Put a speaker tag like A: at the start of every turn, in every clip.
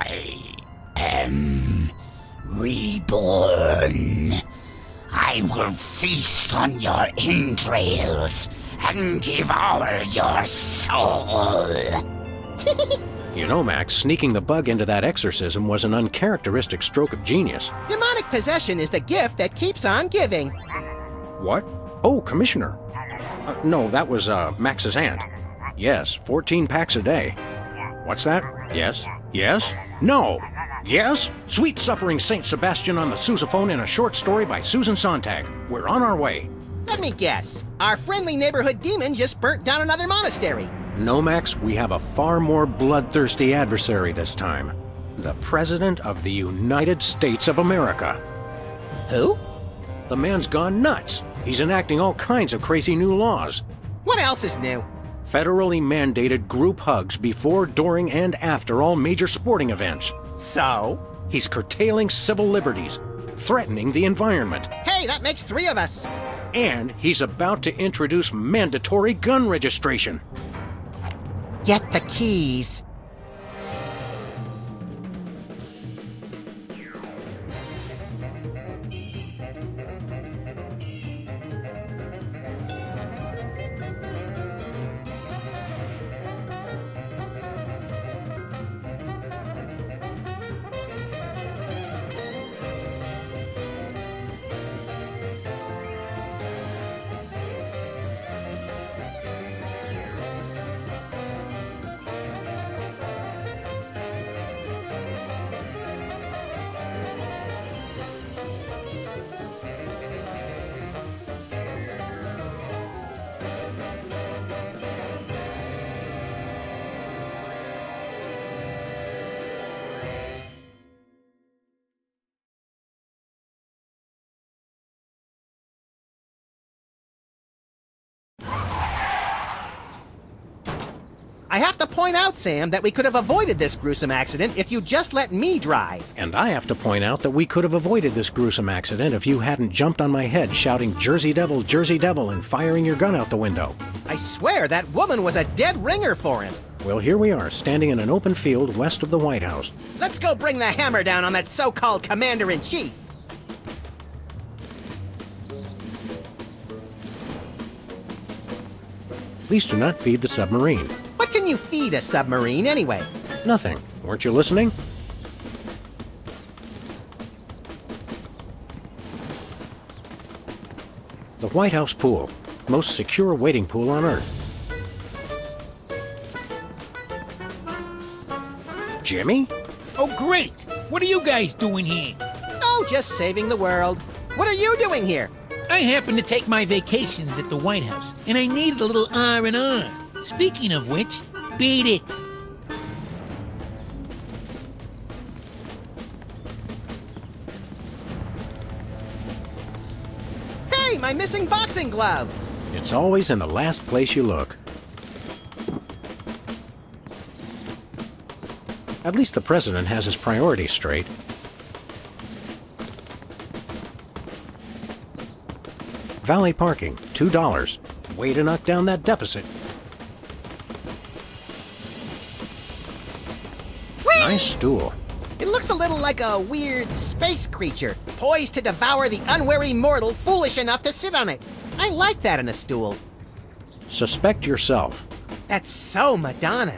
A: I am reborn. I will feast on your entrails and devour your soul.
B: You know, Max, sneaking the bug into that exorcism was an uncharacteristic stroke of genius.
C: Demonic possession is the gift that keeps on giving.
B: What? Oh, Commissioner. No, that was, Max's aunt. Yes, 14 packs a day. What's that? Yes? Yes? No! Yes? Sweet Suffering Saint Sebastian on the sousaphone in a short story by Susan Sontag. We're on our way.
C: Let me guess. Our friendly neighborhood demon just burnt down another monastery.
B: No, Max, we have a far more bloodthirsty adversary this time. The President of the United States of America.
C: Who?
B: The man's gone nuts. He's enacting all kinds of crazy new laws.
C: What else is new?
B: Federally mandated group hugs before, during, and after all major sporting events.
C: So?
B: He's curtailing civil liberties, threatening the environment.
C: Hey, that makes 3 of us.
B: And he's about to introduce mandatory gun registration.
C: Get the keys. I have to point out, Sam, that we could have avoided this gruesome accident if you just let me drive.
B: And I have to point out that we could have avoided this gruesome accident if you hadn't jumped on my head shouting Jersey Devil, and firing your gun out the window.
C: I swear that woman was a dead ringer for him.
B: Well, here we are, standing in an open field west of the White House.
C: Let's go bring the hammer down on that so-called commander-in-chief.
B: Please do not feed the submarine.
C: What can you feed a submarine, anyway?
B: Nothing. Weren't you listening? The White House pool. Most secure wading pool on Earth. Jimmy?
D: Oh, great! What are you guys doing here?
C: Oh, just saving the world. What are you doing here?
D: I happen to take my vacations at the White House, and I needed a little R&R. Speaking of which, beat it.
C: Hey, my missing boxing glove!
B: It's always in the last place you look. At least the president has his priorities straight. Valet parking, $2. Way to knock down that deficit.
C: Whee!
B: Nice stool.
C: It looks a little like a weird space creature, poised to devour the unwary mortal foolish enough to sit on it. I like that in a stool.
B: Suspect yourself.
C: That's so Madonna.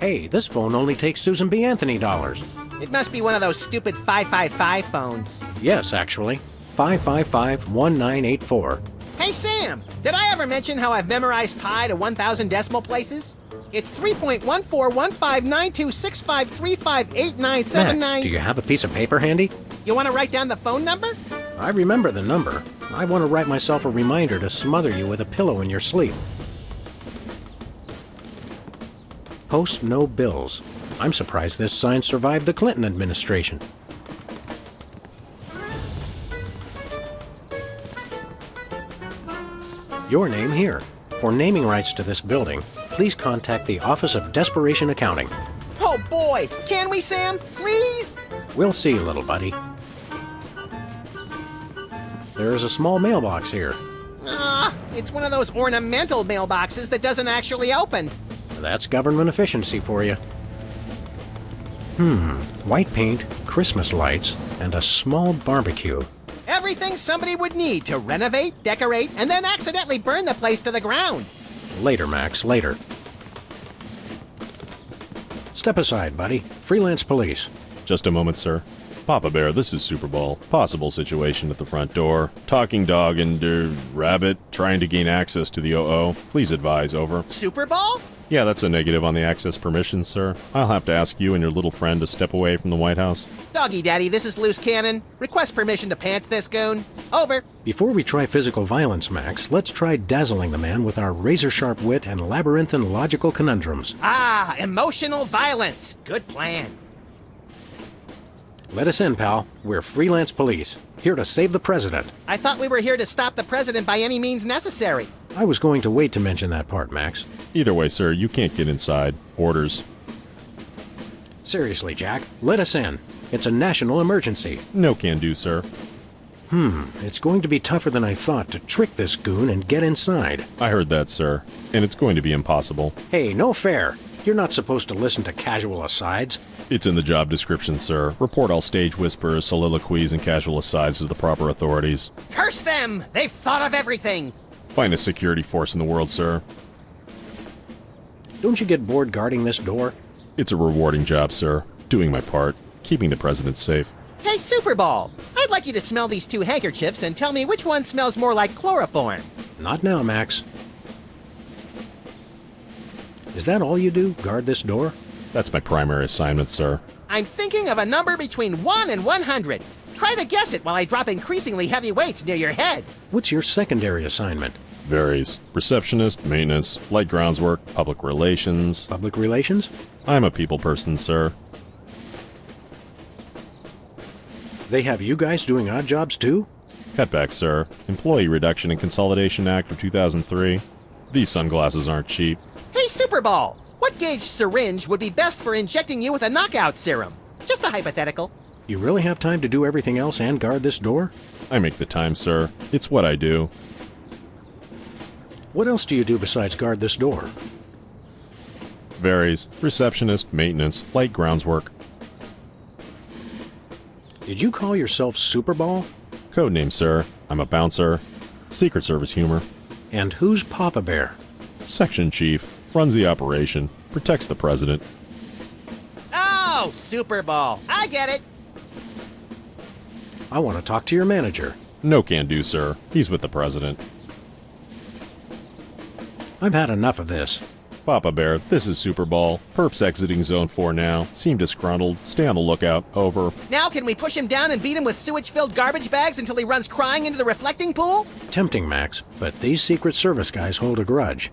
B: Hey, this phone only takes Susan B. Anthony dollars.
C: It must be one of those stupid 555 phones.
B: Yes, actually. 555-1984.
C: Hey, Sam, did I ever mention how I've memorized pi to 1,000 decimal places? It's 3.14159265358979.
B: Matt, do you have a piece of paper handy?
C: You want to write down the phone number?
B: I remember the number. I want to write myself a reminder to smother you with a pillow in your sleep. Post no bills. I'm surprised this sign survived the Clinton administration. Your name here. For naming rights to this building, please contact the Office of Desperation Accounting.
C: Oh boy, can we, Sam? Please?
B: We'll see, little buddy. There is a small mailbox here.
C: It's one of those ornamental mailboxes that doesn't actually open.
B: That's government efficiency for you. White paint, Christmas lights, and a small barbecue.
C: Everything somebody would need to renovate, decorate, and then accidentally burn the place to the ground.
B: Later, Max, later. Step aside, buddy. Freelance police.
E: Just a moment, sir. Papa Bear, this is Super Bowl. Possible situation at the front door. Talking dog and, rabbit trying to gain access to the OO. Please advise, over.
C: Super Bowl?
E: Yeah, that's a negative on the access permissions, sir. I'll have to ask you and your little friend to step away from the White House.
C: Doggy Daddy, this is Loose Cannon. Request permission to pants this goon. Over.
B: Before we try physical violence, Max, let's try dazzling the man with our razor-sharp wit and labyrinthine logical conundrums.
C: Ah, emotional violence. Good plan.
B: Let us in, pal. We're freelance police, here to save the president.
C: I thought we were here to stop the president by any means necessary.
B: I was going to wait to mention that part, Max.
E: Either way, sir, you can't get inside. Orders.
B: Seriously, Jack, let us in. It's a national emergency.
E: No can do, sir.
B: It's going to be tougher than I thought to trick this goon and get inside.
E: I heard that, sir. And it's going to be impossible.
B: Hey, no fair. You're not supposed to listen to casual asides.
E: It's in the job description, sir. Report all stage whispers, soliloquies, and casual asides to the proper authorities.
C: Curse them! They've thought of everything!
E: Finest security force in the world, sir.
B: Don't you get bored guarding this door?
E: It's a rewarding job, sir. Doing my part. Keeping the president safe.
C: Hey, Super Bowl! I'd like you to smell these two handkerchiefs and tell me which one smells more like chloroform.
B: Not now, Max. Is that all you do? Guard this door?
E: That's my primary assignment, sir.
C: I'm thinking of a number between 1 and 100. Try to guess it while I drop increasingly heavy weights near your head.
B: What's your secondary assignment?
E: Varies. Receptionist, maintenance, light grounds work, public relations.
B: Public relations?
E: I'm a people person, sir.
B: They have you guys doing odd jobs too?
E: Cutback, sir. Employee Reduction and Consolidation Act of 2003. These sunglasses aren't cheap.
C: Hey, Super Bowl! What gauge syringe would be best for injecting you with a knockout serum? Just a hypothetical.
B: You really have time to do everything else and guard this door?
E: I make the time, sir. It's what I do.
B: What else do you do besides guard this door?
E: Varies. Receptionist, maintenance, light grounds work.
B: Did you call yourself Super Bowl?
E: Codename, sir. I'm a bouncer. Secret Service humor.
B: And who's Papa Bear?
E: Section chief. Runs the operation. Protects the president.
C: Oh, Super Bowl. I get it.
B: I want to talk to your manager.
E: No can do, sir. He's with the president.
B: I've had enough of this.
E: Papa Bear, this is Super Bowl. Perps exiting Zone 4 now. Seem disgruntled. Stay on the lookout. Over.
C: Now can we push him down and beat him with sewage-filled garbage bags until he runs crying into the reflecting pool?
B: Tempting, Max, but these Secret Service guys hold a grudge.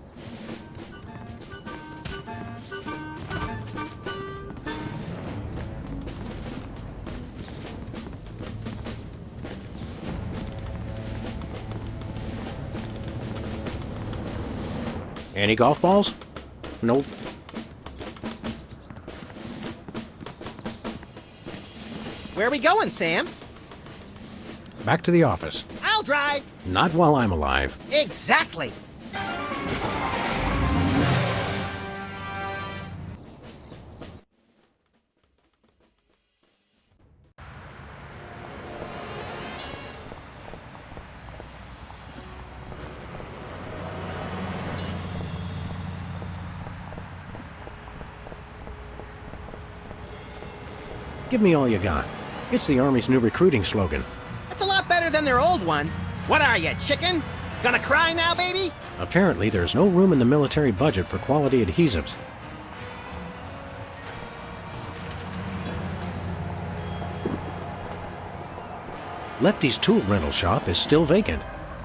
B: Any golf balls? Nope.
C: Where are we going, Sam?
B: Back to the office.
C: I'll drive.
B: Not while I'm alive.
C: Exactly.
B: Give me all you got. It's the Army's new recruiting slogan.
C: That's a lot better than their old one. What are you, chicken? Gonna cry now, baby?
B: Apparently, there's no room in the military budget for quality adhesives. Lefty's tool rental shop is still vacant.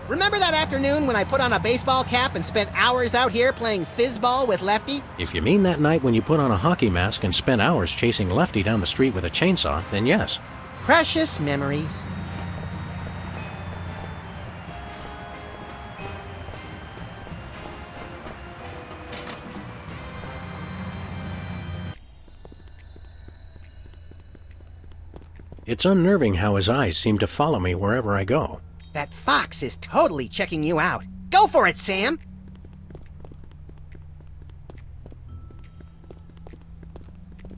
C: Remember that afternoon when I put on a baseball cap and spent hours out here playing fizzball with Lefty?
B: If you mean that night when you put on a hockey mask and spent hours chasing Lefty down the street with a chainsaw, then yes.
C: Precious memories.
B: It's unnerving how his eyes seem to follow me wherever I go.
C: That fox is totally checking you out. Go for it, Sam!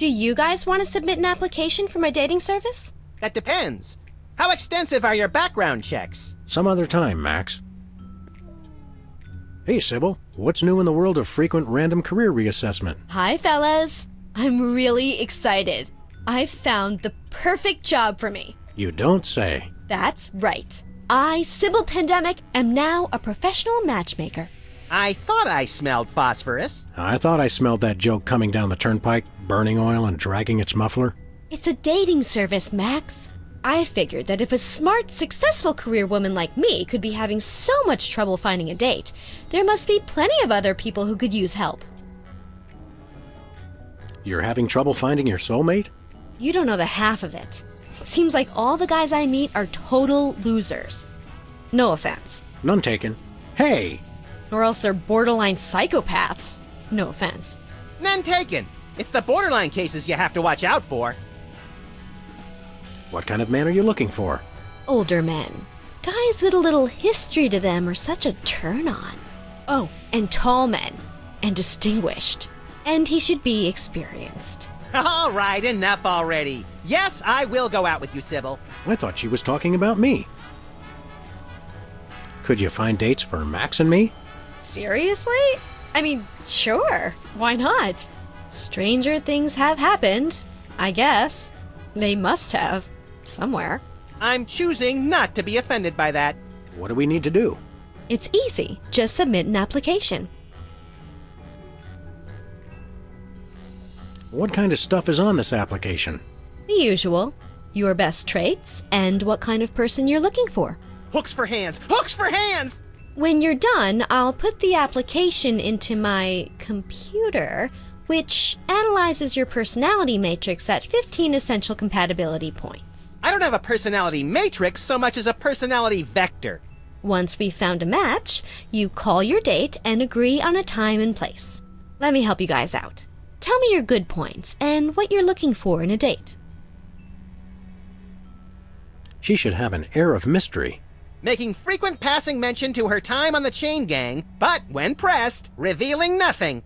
F: Do you guys want to submit an application for my dating service?
C: That depends. How extensive are your background checks?
B: Some other time, Max. Hey, Sybil. What's new in the world of frequent random career reassessment?
F: Hi, fellas. I'm really excited. I've found the perfect job for me.
B: You don't say.
F: That's right. I, Sybil Pandemic, am now a professional matchmaker.
C: I thought I smelled phosphorus.
B: I thought I smelled that joke coming down the turnpike, burning oil and dragging its muffler.
F: It's a dating service, Max. I figured that if a smart, successful career woman like me could be having so much trouble finding a date, there must be plenty of other people who could use help.
B: You're having trouble finding your soulmate?
F: You don't know the half of it. It seems like all the guys I meet are total losers. No offense.
B: None taken. Hey!
F: Or else they're borderline psychopaths. No offense.
C: None taken. It's the borderline cases you have to watch out for.
B: What kind of man are you looking for?
F: Older men. Guys with a little history to them are such a turn-on. Oh, and tall men. And distinguished. And he should be experienced.
C: All right, enough already. Yes, I will go out with you, Sybil.
B: I thought she was talking about me. Could you find dates for Max and me?
F: Seriously? I mean, sure. Why not? Stranger things have happened, I guess. They must have. Somewhere.
C: I'm choosing not to be offended by that.
B: What do we need to do?
F: It's easy. Just submit an application.
B: What kind of stuff is on this application?
F: The usual. Your best traits and what kind of person you're looking for.
C: Hooks for hands! Hooks for hands!
F: When you're done, I'll put the application into my computer, which analyzes your personality matrix at 15 essential compatibility points.
C: I don't have a personality matrix so much as a personality vector.
F: Once we've found a match, you call your date and agree on a time and place. Let me help you guys out. Tell me your good points and what you're looking for in a date.
B: She should have an air of mystery.
C: Making frequent passing mention to her time on the chain gang, but when pressed, revealing nothing.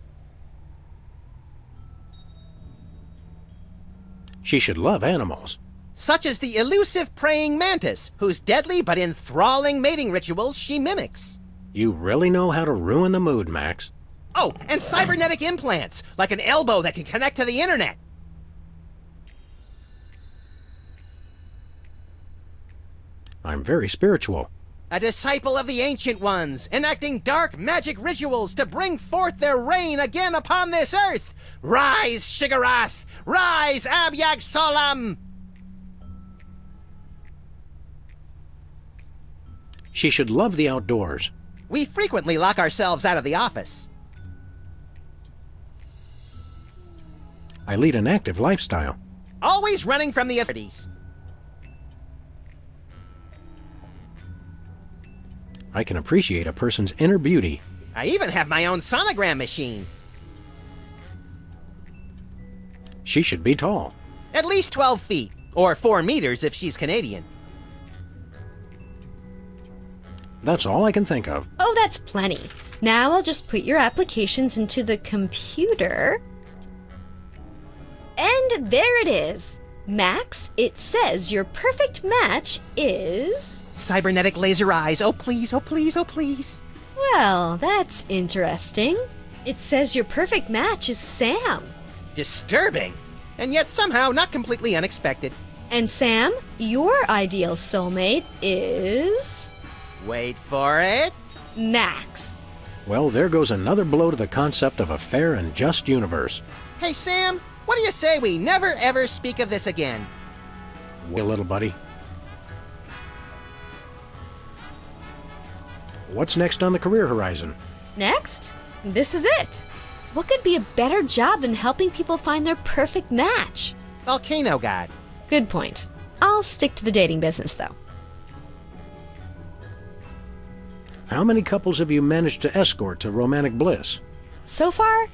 B: She should love animals.
C: Such as the elusive praying mantis, whose deadly but enthralling mating rituals she mimics.
B: You really know how to ruin the mood, Max.
C: Oh, and cybernetic implants, like an elbow that can connect to the internet.
B: I'm very spiritual.
C: A disciple of the Ancient Ones, enacting dark magic rituals to bring forth their reign again upon this earth. Rise, Shigarath! Rise, Abyag Solam!
B: She should love the outdoors.
C: We frequently lock ourselves out of the office.
B: I lead an active lifestyle.
C: Always running from the authorities.
B: I can appreciate a person's inner beauty.
C: I even have my own sonogram machine.
B: She should be tall.
C: At least 12 feet, or 4 meters if she's Canadian.
B: That's all I can think of.
F: Oh, that's plenty. Now I'll just put your applications into the computer. And there it is. Max, it says your perfect match is...
C: Cybernetic laser eyes, oh please, oh please, oh please.
F: Well, that's interesting. It says your perfect match is Sam.
C: Disturbing, and yet somehow not completely unexpected.
F: And Sam, your ideal soulmate is...
C: Wait for it.
F: Max.
B: Well, there goes another blow to the concept of a fair and just universe.
C: Hey Sam, what do you say we never ever speak of this again?
B: Wait a little, buddy. What's next on the career horizon?
F: Next? This is it. What could be a better job than helping people find their perfect match?
C: Volcano God.
F: Good point. I'll stick to the dating business, though.
B: How many couples have you managed to escort to romantic bliss?
F: So far,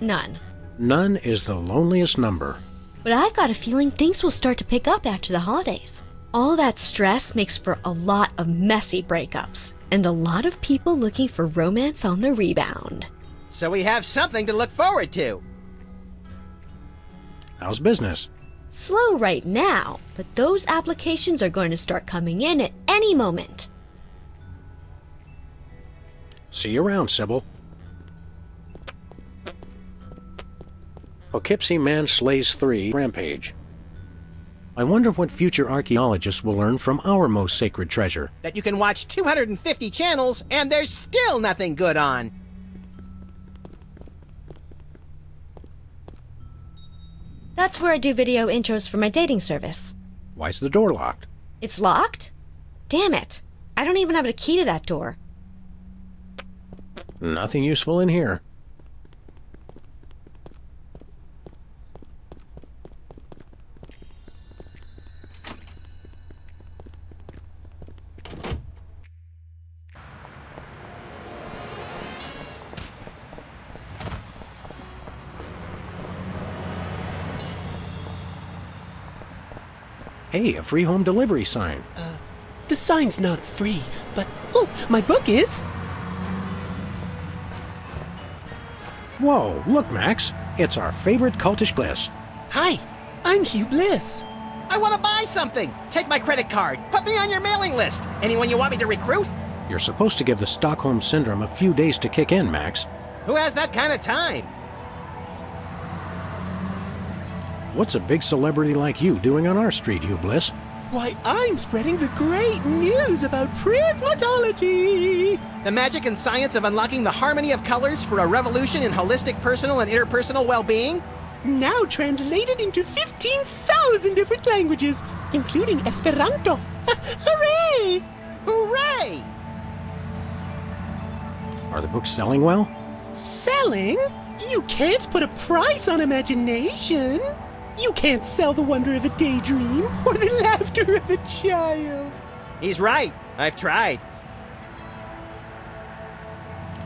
F: none.
B: None is the loneliest number.
F: But I've got a feeling things will start to pick up after the holidays. All that stress makes for a lot of messy breakups, and a lot of people looking for romance on the rebound.
C: So we have something to look forward to.
B: How's business?
F: Slow right now, but those applications are going to start coming in at any moment.
B: See you around, Sybil. Poughkeepsie Man slays 3 rampage. I wonder what future archaeologists will learn from our most sacred treasure.
C: That you can watch 250 channels and there's still nothing good on.
F: That's where I do video intros for my dating service.
B: Why's the door locked?
F: It's locked? Damn it. I don't even have a key to that door.
B: Nothing useful in here. Hey, a free home delivery sign.
G: The sign's not free, but oh, my book is.
B: Whoa, look, Max. It's our favorite cultish gliss.
G: Hi, I'm Hugh Bliss.
C: I want to buy something. Take my credit card. Put me on your mailing list. Anyone you want me to recruit?
B: You're supposed to give the Stockholm Syndrome a few days to kick in, Max.
C: Who has that kind of time?
B: What's a big celebrity like you doing on our street, Hugh Bliss?
G: Why, I'm spreading the great news about prismatology.
C: The magic and science of unlocking the harmony of colors for a revolution in holistic personal and interpersonal well-being?
G: Now translated into 15,000 different languages, including Esperanto. Hooray!
C: Hooray!
B: Are the books selling well?
G: Selling? You can't put a price on imagination. You can't sell the wonder of a daydream or the laughter of a child.
C: He's right. I've tried.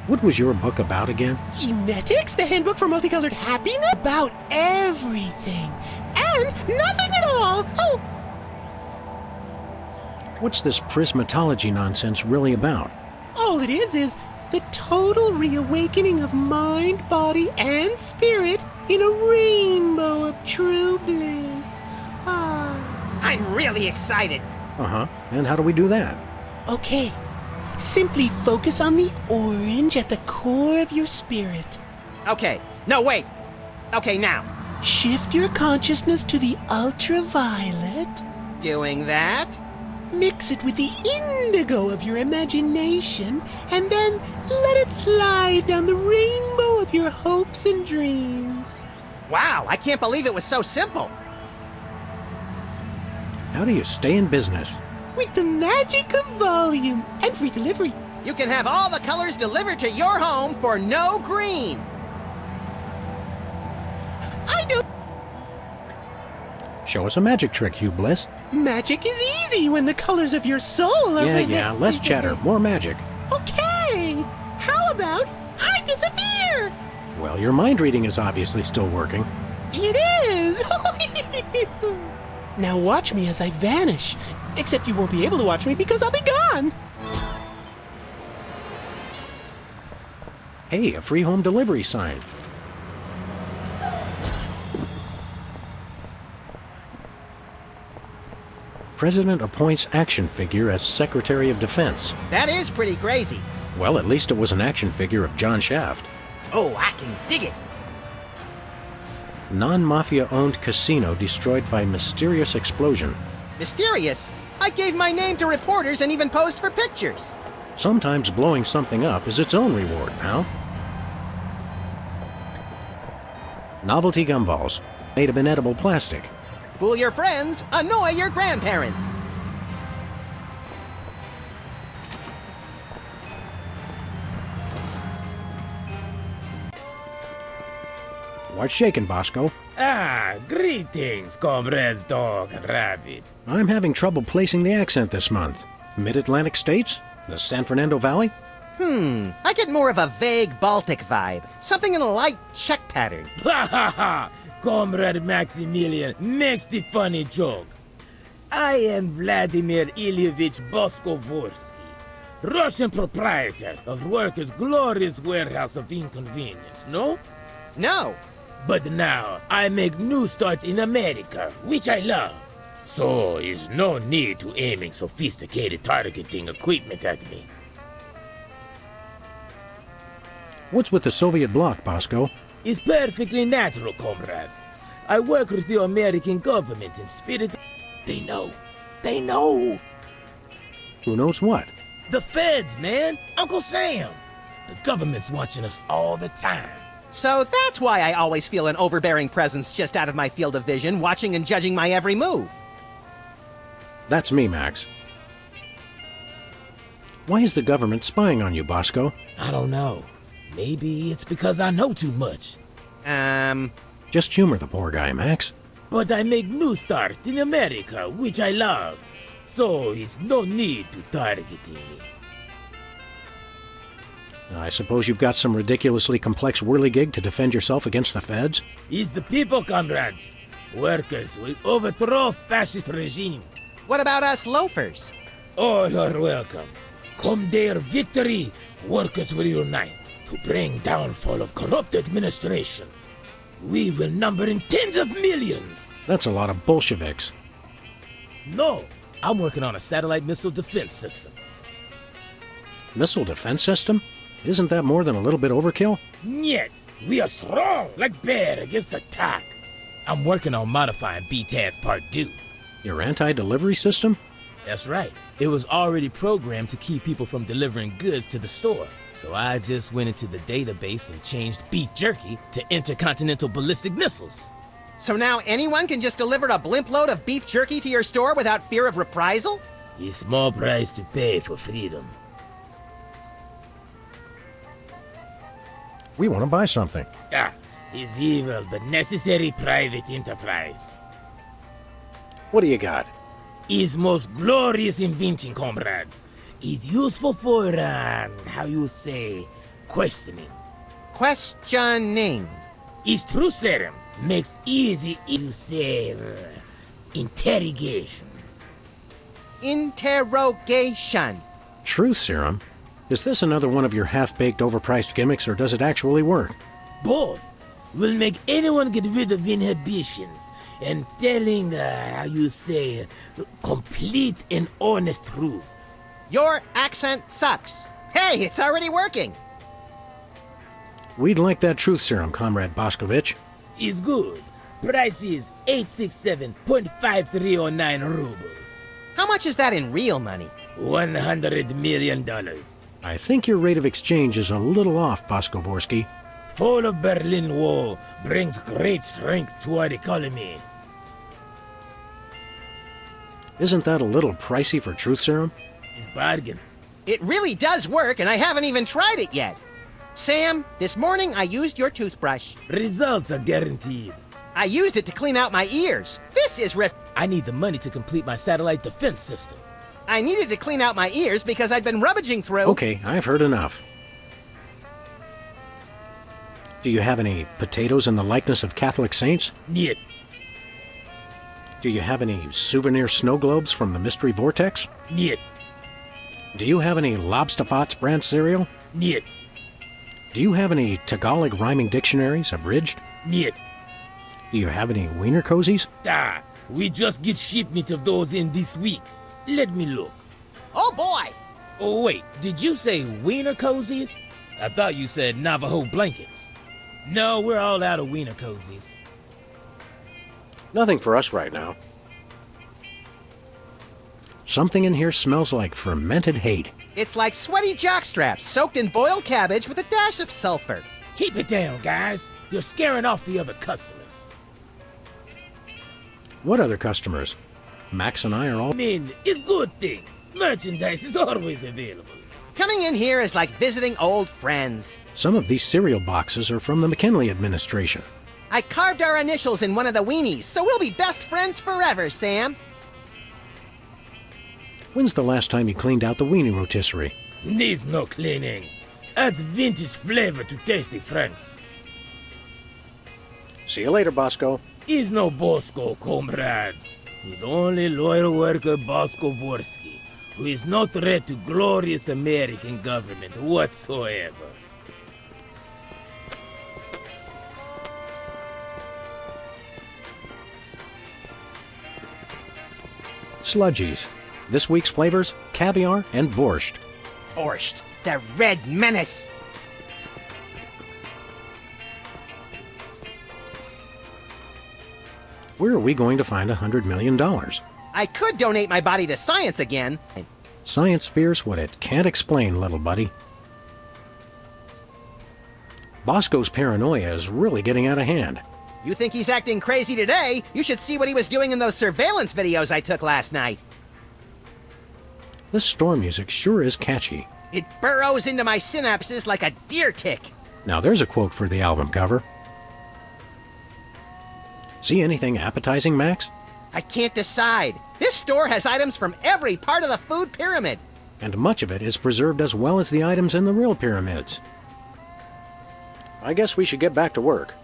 B: What was your book about again?
G: Emetics, the handbook for multicolored happiness? About everything. And nothing at all. Oh,
B: What's this prismatology nonsense really about?
G: all it is the total reawakening of mind, body, and spirit in a rainbow of true bliss. Ah.
C: I'm really excited.
B: Uh-huh. And how do we do that?
G: Okay. Simply focus on the orange at the core of your spirit.
C: Okay. No, wait. Okay, now.
G: Shift your consciousness to the ultraviolet.
C: Doing that.
G: Mix it with the indigo of your imagination, and then let it slide down the rainbow of your hopes and dreams.
C: Wow, I can't believe it was so simple.
B: How do you stay in business?
G: With the magic of volume and free delivery.
C: You can have all the colors delivered to your home for no green.
G: I know
B: Show us a magic trick, Hugh Bliss.
G: magic is easy when the colors of your soul are...
B: Yeah, less chatter, more magic.
G: Okay, how about I disappear?
B: Well, your mind reading is obviously still working.
G: It is! Now watch me as I vanish. Except you won't be able to watch me because I'll be gone.
B: Hey, a free home delivery sign. President appoints action figure as Secretary of Defense.
C: That is pretty crazy.
B: Well, at least it was an action figure of John Shaft.
C: Oh, I can dig it.
B: Non-mafia owned casino destroyed by mysterious explosion.
C: Mysterious? I gave my name to reporters and even posed for pictures.
B: Sometimes blowing something up is its own reward, pal. Novelty gumballs, made of inedible plastic.
C: Fool your friends, annoy your grandparents.
B: What's shaking, Bosco?
H: Ah, greetings, comrades Dog and Rabbit.
B: I'm having trouble placing the accent this month. Mid-Atlantic states? The San Fernando Valley?
C: I get more of a vague Baltic vibe. Something in a light Czech pattern.
H: Ha ha ha! Comrade Maximilian makes the funny joke. I am Vladimir Ilyevich Boskovorsky, Russian proprietor of Workers' Glorious Warehouse of Inconvenience, no?
C: No.
H: But now I make new start in America, which I love. So is no need to aiming sophisticated targeting equipment at me.
B: What's with the Soviet bloc, Bosco?
H: It's perfectly natural, comrades. I work with the American government in spirit. They know. They know.
B: Who knows what?
H: The feds, man. Uncle Sam. The government's watching us all the time.
C: So that's why I always feel an overbearing presence just out of my field of vision, watching and judging my every move.
B: That's me, Max. Why is the government spying on you, Bosco?
H: I don't know. Maybe it's because I know too much.
B: Just humor the poor guy, Max.
H: But I make new start in America, which I love. So it's no need to targeting me.
B: I suppose you've got some ridiculously complex whirligig to defend yourself against the feds?
H: It's the people, comrades. Workers will overthrow fascist regime.
C: What about us loafers?
H: All are welcome. Come their victory, workers will unite to bring downfall of corrupt administration. We will number in tens of millions.
B: That's a lot of Bolsheviks.
H: No, I'm working on a satellite missile defense system.
B: Missile defense system? Isn't that more than a little bit overkill?
H: Yet, we are strong like bear against attack. I'm working on modifying BTAD's Part 2.
B: Your anti-delivery system?
H: That's right. It was already programmed to keep people from delivering goods to the store. So I just went into the database and changed beef jerky to intercontinental ballistic missiles.
C: So now anyone can just deliver a blimp load of beef jerky to your store without fear of reprisal?
H: A small price to pay for freedom.
B: We want to buy something.
H: It's evil but necessary private enterprise.
B: What do you got?
H: His most glorious invention, comrades, is useful for, how you say, questioning.
C: Questioning.
H: His true serum makes easy, you say, interrogation.
C: Interrogation.
B: Truth serum? Is this another one of your half-baked, overpriced gimmicks, or does it actually work?
H: Both will make anyone get rid of inhibitions and telling, how you say, complete and honest truth.
C: Your accent sucks. Hey, it's already working.
B: We'd like that truth serum, Comrade Boscovich.
H: Is good. Price is 867.5309 rubles.
C: How much is that in real money?
H: $100 million.
B: I think your rate of exchange is a little off, Boscovorsky.
H: Fall of Berlin Wall brings great strength to our economy.
B: Isn't that a little pricey for truth serum?
H: It's bargain.
C: It really does work, and I haven't even tried it yet. Sam, this morning I used your toothbrush.
H: Results are guaranteed.
C: I used it to clean out my ears. This is
H: I need the money to complete my satellite defense system.
C: I needed to clean out my ears because I'd been rummaging through...
B: Okay, I've heard enough. Do you have any potatoes in the likeness of Catholic saints?
H: Niet.
B: Do you have any souvenir snow globes from the Mystery Vortex?
H: Niet.
B: Do you have any Lobsterfots brand cereal?
H: Niet.
B: Do you have any Tagalog rhyming dictionaries, abridged?
H: Niet.
B: Do you have any wiener cozies?
H: We just get shipment of those in this week. Let me look.
C: Oh boy!
H: Oh wait, did you say wiener cozies? I thought you said Navajo blankets. No, we're all out of wiener cozies.
B: Nothing for us right now. Something in here smells like fermented hate.
C: It's like sweaty jockstraps soaked in boiled cabbage with a dash of sulfur.
H: Keep it down, guys. You're scaring off the other customers.
B: What other customers? Max and I are all...
H: It's good thing. Merchandise is always available.
C: Coming in here is like visiting old friends.
B: Some of these cereal boxes are from the McKinley administration.
C: I carved our initials in one of the weenies, so we'll be best friends forever, Sam.
B: When's the last time you cleaned out the weenie rotisserie?
H: Needs no cleaning. Adds vintage flavor to tasty friends.
B: See you later, Bosco.
H: He's no Bosco, comrades. He's only loyal worker Bosco Vorsky, who is no threat to glorious American government whatsoever.
B: Sludgies. This week's flavors, caviar and borscht.
C: Borscht, the red menace.
B: Where are we going to find $100 million?
C: I could donate my body to science again.
B: Science fears what it can't explain, little buddy. Bosco's paranoia is really getting out of hand.
C: You think he's acting crazy today? You should see what he was doing in those surveillance videos I took last night.
B: This storm music sure is catchy.
C: It burrows into my synapses like a deer tick.
B: Now there's a quote for the album cover. See anything appetizing, Max?
C: I can't decide. This store has items from every part of the food pyramid.
B: And much of it is preserved as well as the items in the real pyramids. I guess we should get back to work.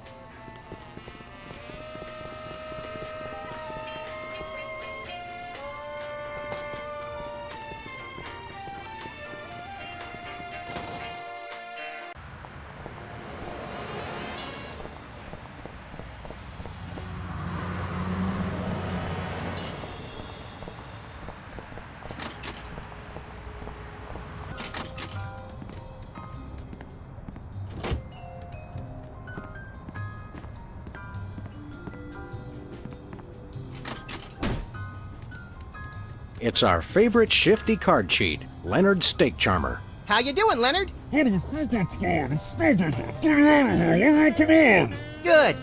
B: It's our favorite shifty card cheat, Leonard's Steak Charmer.
C: How you doing, Leonard? Good,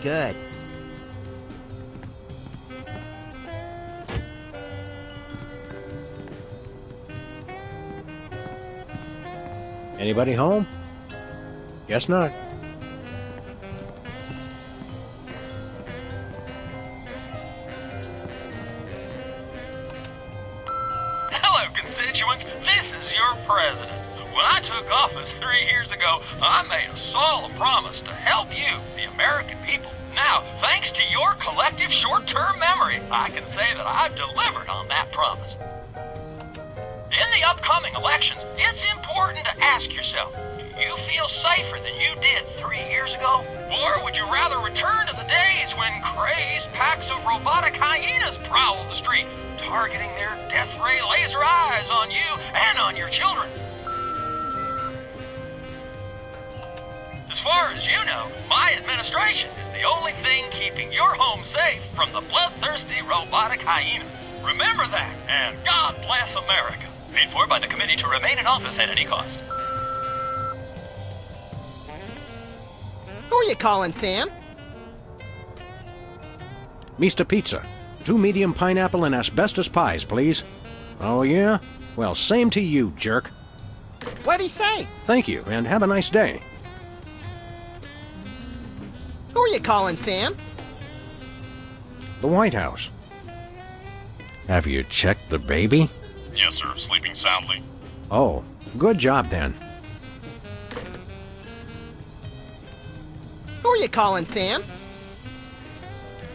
C: good.
B: Anybody home? Guess not.
I: Hello, constituents. This is your president. When I took office 3 years ago, I made a solemn promise to help you, the American people. Now, thanks to your collective short-term memory, I can say that I've delivered on that promise. In the upcoming elections, it's important to ask yourself, do you feel safer than you did 3 years ago? Or would you rather return to the days when crazed packs of robotic hyenas prowled the street, targeting their death ray laser eyes on you and on your children? As far as you know, my administration is the only thing keeping your home safe from the bloodthirsty robotic hyenas. Remember that, and God bless America. Paid for by the committee to remain in office at any cost.
C: Who are you calling, Sam?
B: Mr. Pizza. 2 medium pineapple and asbestos pies, please. Oh, yeah? Well, same to you, jerk.
C: What'd he say?
B: Thank you, and have a nice day.
C: Who are you calling, Sam?
B: The White House. Have you checked the baby?
E: Yes, sir. Sleeping soundly.
B: Oh, good job then.
C: Who are you calling, Sam?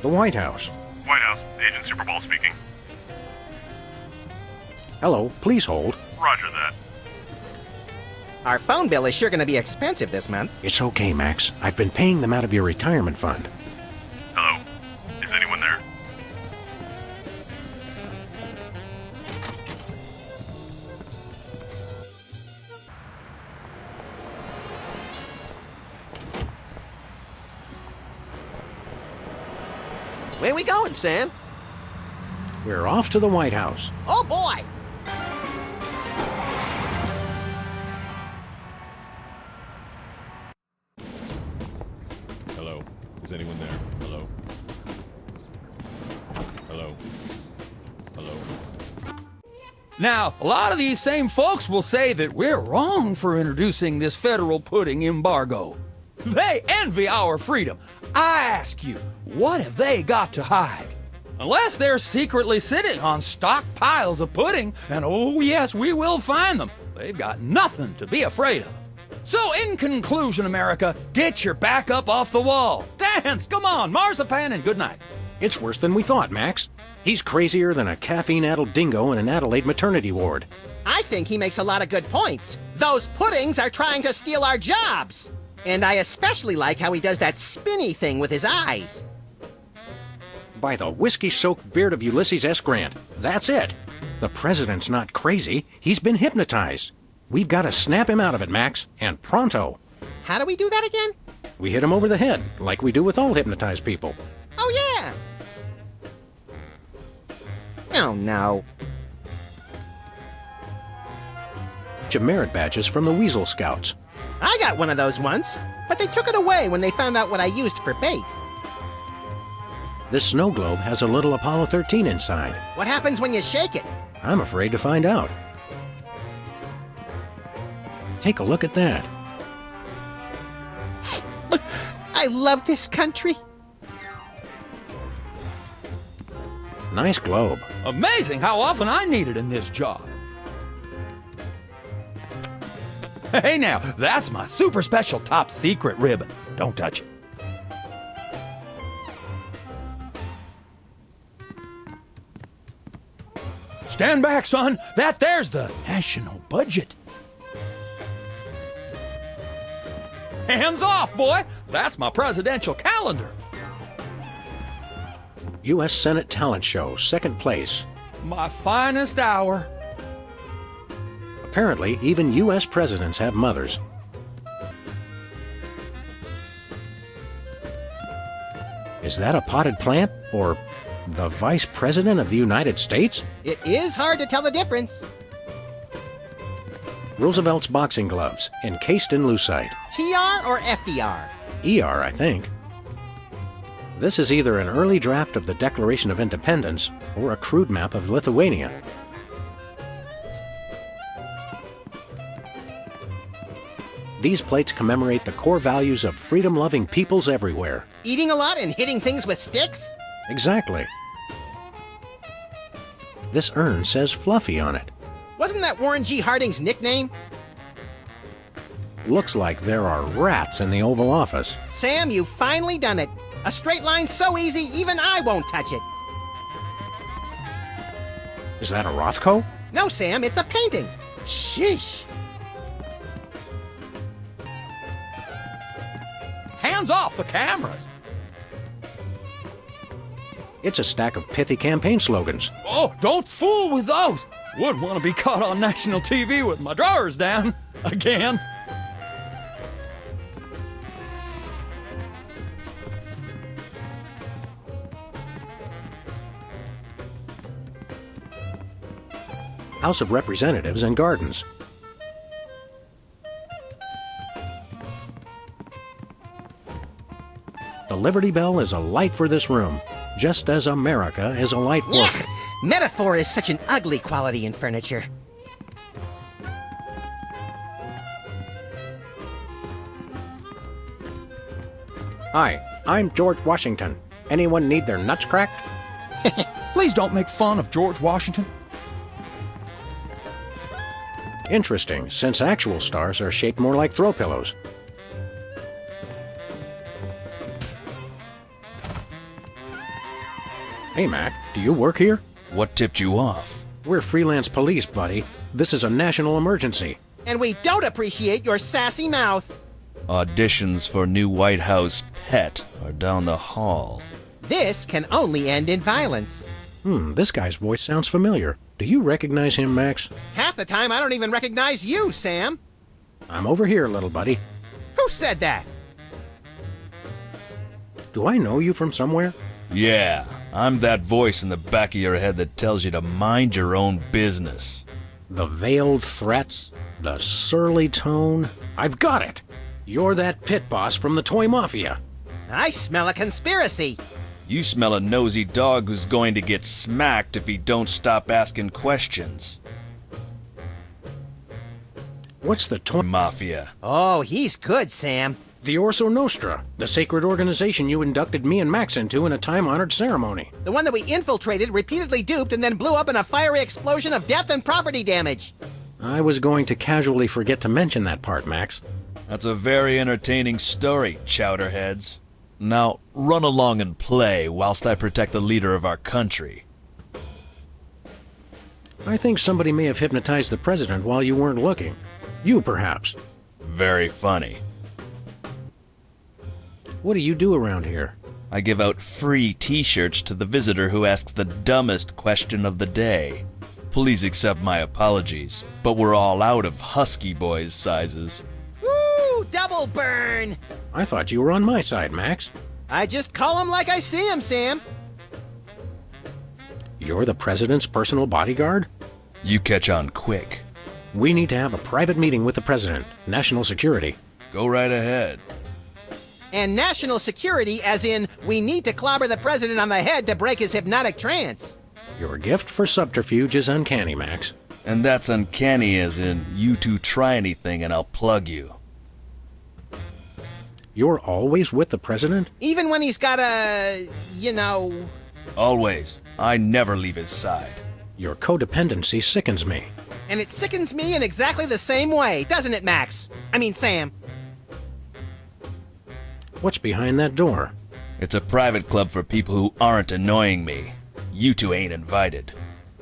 B: The White House.
E: White House. Agent Superball speaking.
B: Hello, please hold.
E: Roger that.
C: Our phone bill is sure going to be expensive this month.
B: It's okay, Max. I've been paying them out of your retirement fund.
E: Hello. Is anyone there?
C: Where we going, Sam?
B: We're off to the White House.
C: Oh, boy!
E: Hello. Is anyone there? Hello. Hello. Hello.
J: Now, a lot of these same folks will say that we're wrong for introducing this federal pudding embargo. They envy our freedom. I ask you, what have they got to hide? Unless they're secretly sitting on stockpiles of pudding, and oh yes, we will find them, they've got nothing to be afraid of. So in conclusion, America, get your back up off the wall. Dance, come on, marzipan, and good night.
B: It's worse than we thought, Max. He's crazier than a caffeine-addled dingo in an Adelaide maternity ward.
C: I think he makes a lot of good points. Those puddings are trying to steal our jobs. And I especially like how he does that spinny thing with his eyes.
B: by the whiskey-soaked beard of Ulysses S. Grant. That's it. The president's not crazy. He's been hypnotized. We've got to snap him out of it, Max, and pronto.
C: How do we do that again?
B: We hit him over the head, like we do with all hypnotized people.
C: Oh, yeah. Oh, no.
B: Bunch of merit badges from the Weasel Scouts.
C: I got one of those once, but they took it away when they found out what I used for bait.
B: This snow globe has a little Apollo 13 inside.
C: What happens when you shake it?
B: I'm afraid to find out. Take a look at that.
C: I love this country.
B: Nice globe.
J: Amazing how often I need it in this job. Hey now, that's my super special top secret ribbon. Don't touch it. Stand back, son. There's the national budget. Hands off, boy. That's my presidential calendar.
B: U.S. Senate Talent Show, second place.
J: My finest hour.
B: Apparently, even U.S. presidents have mothers. Is that a potted plant? Or the Vice President of the United States?
C: It is hard to tell the difference.
B: Roosevelt's boxing gloves, encased in lucite.
C: TR or FDR?
B: ER, I think. This is either an early draft of the Declaration of Independence or a crude map of Lithuania. These plates commemorate the core values of freedom-loving peoples everywhere.
C: Eating a lot and hitting things with sticks?
B: Exactly. This urn says Fluffy on it.
C: Wasn't that Warren G. Harding's nickname?
B: Looks like there are rats in the Oval Office.
C: Sam, you've finally done it. A straight line so easy, even I won't touch it.
B: Is that a Rothko?
C: No, Sam, it's a painting.
G: Sheesh.
J: Hands off the cameras.
B: It's a stack of pithy campaign slogans.
J: Oh, don't fool with those. Wouldn't want to be caught on national TV with my drawers down. Again.
B: House of Representatives and Gardens. The Liberty Bell is a light for this room, just as America is a light for...
C: Yuck! Metaphor is such an ugly quality in furniture.
B: Hi, I'm George Washington. Anyone need their nuts cracked?
J: Please don't make fun of George Washington.
B: Interesting, since actual stars are shaped more like throw pillows. Hey, Mac, do you work here?
K: What tipped you off?
B: We're freelance police, buddy. This is a national emergency.
C: And we don't appreciate your sassy mouth.
K: Auditions for new White House pet are down the hall.
C: This can only end in violence.
B: This guy's voice sounds familiar. Do you recognize him, Max?
C: Half the time I don't even recognize you, Sam.
B: I'm over here, little buddy.
C: Who said that?
B: Do I know you from somewhere?
K: Yeah, I'm that voice in the back of your head that tells you to mind your own business.
B: The veiled threats, the surly tone. I've got it. You're that pit boss from the Toy Mafia.
C: I smell a conspiracy.
K: You smell a nosy dog who's going to get smacked if he don't stop asking questions.
B: What's the Toy
K: Mafia?
C: Oh, he's good, Sam.
B: The Orso Nostra, the sacred organization you inducted me and Max into in a time-honored ceremony.
C: The one that we infiltrated, repeatedly duped, and then blew up in a fiery explosion of death and property damage.
B: I was going to casually forget to mention that part, Max.
K: That's a very entertaining story, chowderheads. Now, run along and play whilst I protect the leader of our country.
B: I think somebody may have hypnotized the president while you weren't looking. You, perhaps.
K: Very funny.
B: What do you do around here?
K: I give out free t-shirts to the visitor who asks the dumbest question of the day. Please accept my apologies, but we're all out of Husky Boys sizes.
C: Woo! Double burn!
B: I thought you were on my side, Max.
C: I just call 'em like I see 'em, Sam.
B: You're the president's personal bodyguard?
K: You catch on quick.
B: We need to have a private meeting with the president. National security.
K: Go right ahead.
C: And national security as in, we need to clobber the president on the head to break his hypnotic trance.
B: Your gift for subterfuge is uncanny, Max.
K: And that's uncanny as in, you two try anything and I'll plug you.
B: You're always with the president?
C: Even when he's got a, you know...
K: Always. I never leave his side.
B: Your codependency sickens me.
C: And it sickens me in exactly the same way, doesn't it, Max? I mean, Sam.
B: What's behind that door?
K: It's a private club for people who aren't annoying me. You two ain't invited.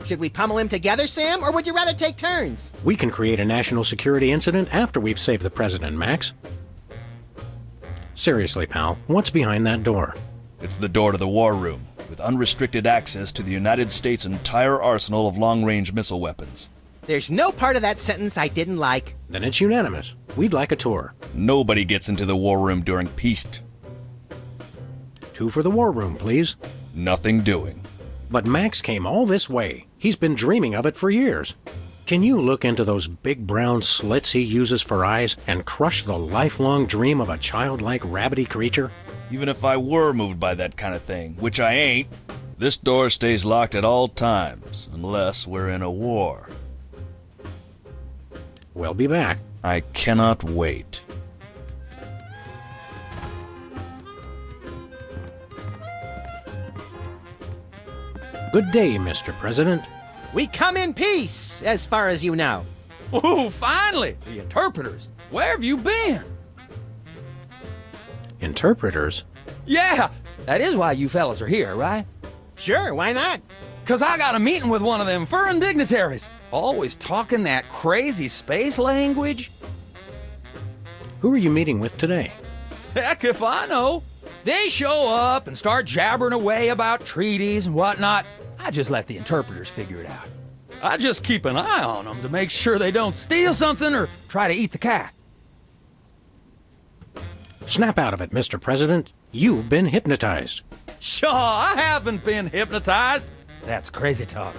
C: Should we pummel him together, Sam, or would you rather take turns?
B: We can create a national security incident after we've saved the president, Max. Seriously, pal, what's behind that door?
K: It's the door to the war room, with unrestricted access to the United States' entire arsenal of long-range missile weapons.
C: There's no part of that sentence I didn't like.
B: Then it's unanimous. We'd like a tour.
K: Nobody gets into the war room during peace.
B: 2 for the war room, please.
K: Nothing doing.
B: But Max came all this way. He's been dreaming of it for years. Can you look into those big brown slits he uses for eyes and crush the lifelong dream of a childlike rabbity creature?
K: Even if I were moved by that kind of thing, which I ain't, this door stays locked at all times, unless we're in a war.
B: We'll be back.
K: I cannot wait.
B: Good day, Mr. President.
C: We come in peace, as far as you know.
J: Ooh, finally! The interpreters. Where have you been?
B: Interpreters?
J: Yeah, that is why you fellas are here, right?
C: Sure, why not?
J: 'Cause I got a meeting with one of them foreign dignitaries. Always talking that crazy space language.
B: Who are you meeting with today?
J: Heck if I know. They show up and start jabbering away about treaties and whatnot. I just let the interpreters figure it out. I just keep an eye on them to make sure they don't steal something or try to eat the cat.
B: Snap out of it, Mr. President. You've been hypnotized.
J: Sure, I haven't been hypnotized. That's crazy talk.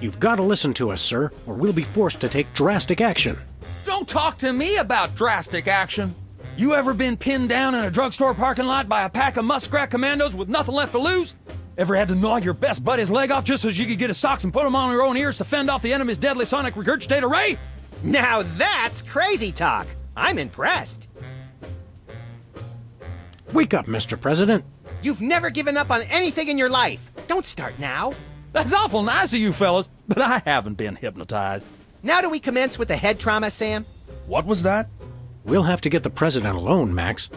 B: You've got to listen to us, sir, or we'll be forced to take drastic action.
J: Don't talk to me about drastic action. You ever been pinned down in a drugstore parking lot by a pack of muskrat commandos with nothing left to lose? Ever had to gnaw your best buddy's leg off just so you could get his socks and put them on your own ears to fend off the enemy's deadly sonic regurgitator ray?
C: Now that's crazy talk. I'm impressed.
B: Wake up, Mr. President.
C: You've never given up on anything in your life. Don't start now.
J: That's awful nice of you fellas, but I haven't been hypnotized.
C: Now do we commence with the head trauma, Sam?
K: What was that?
B: We'll have to get the president alone, Max.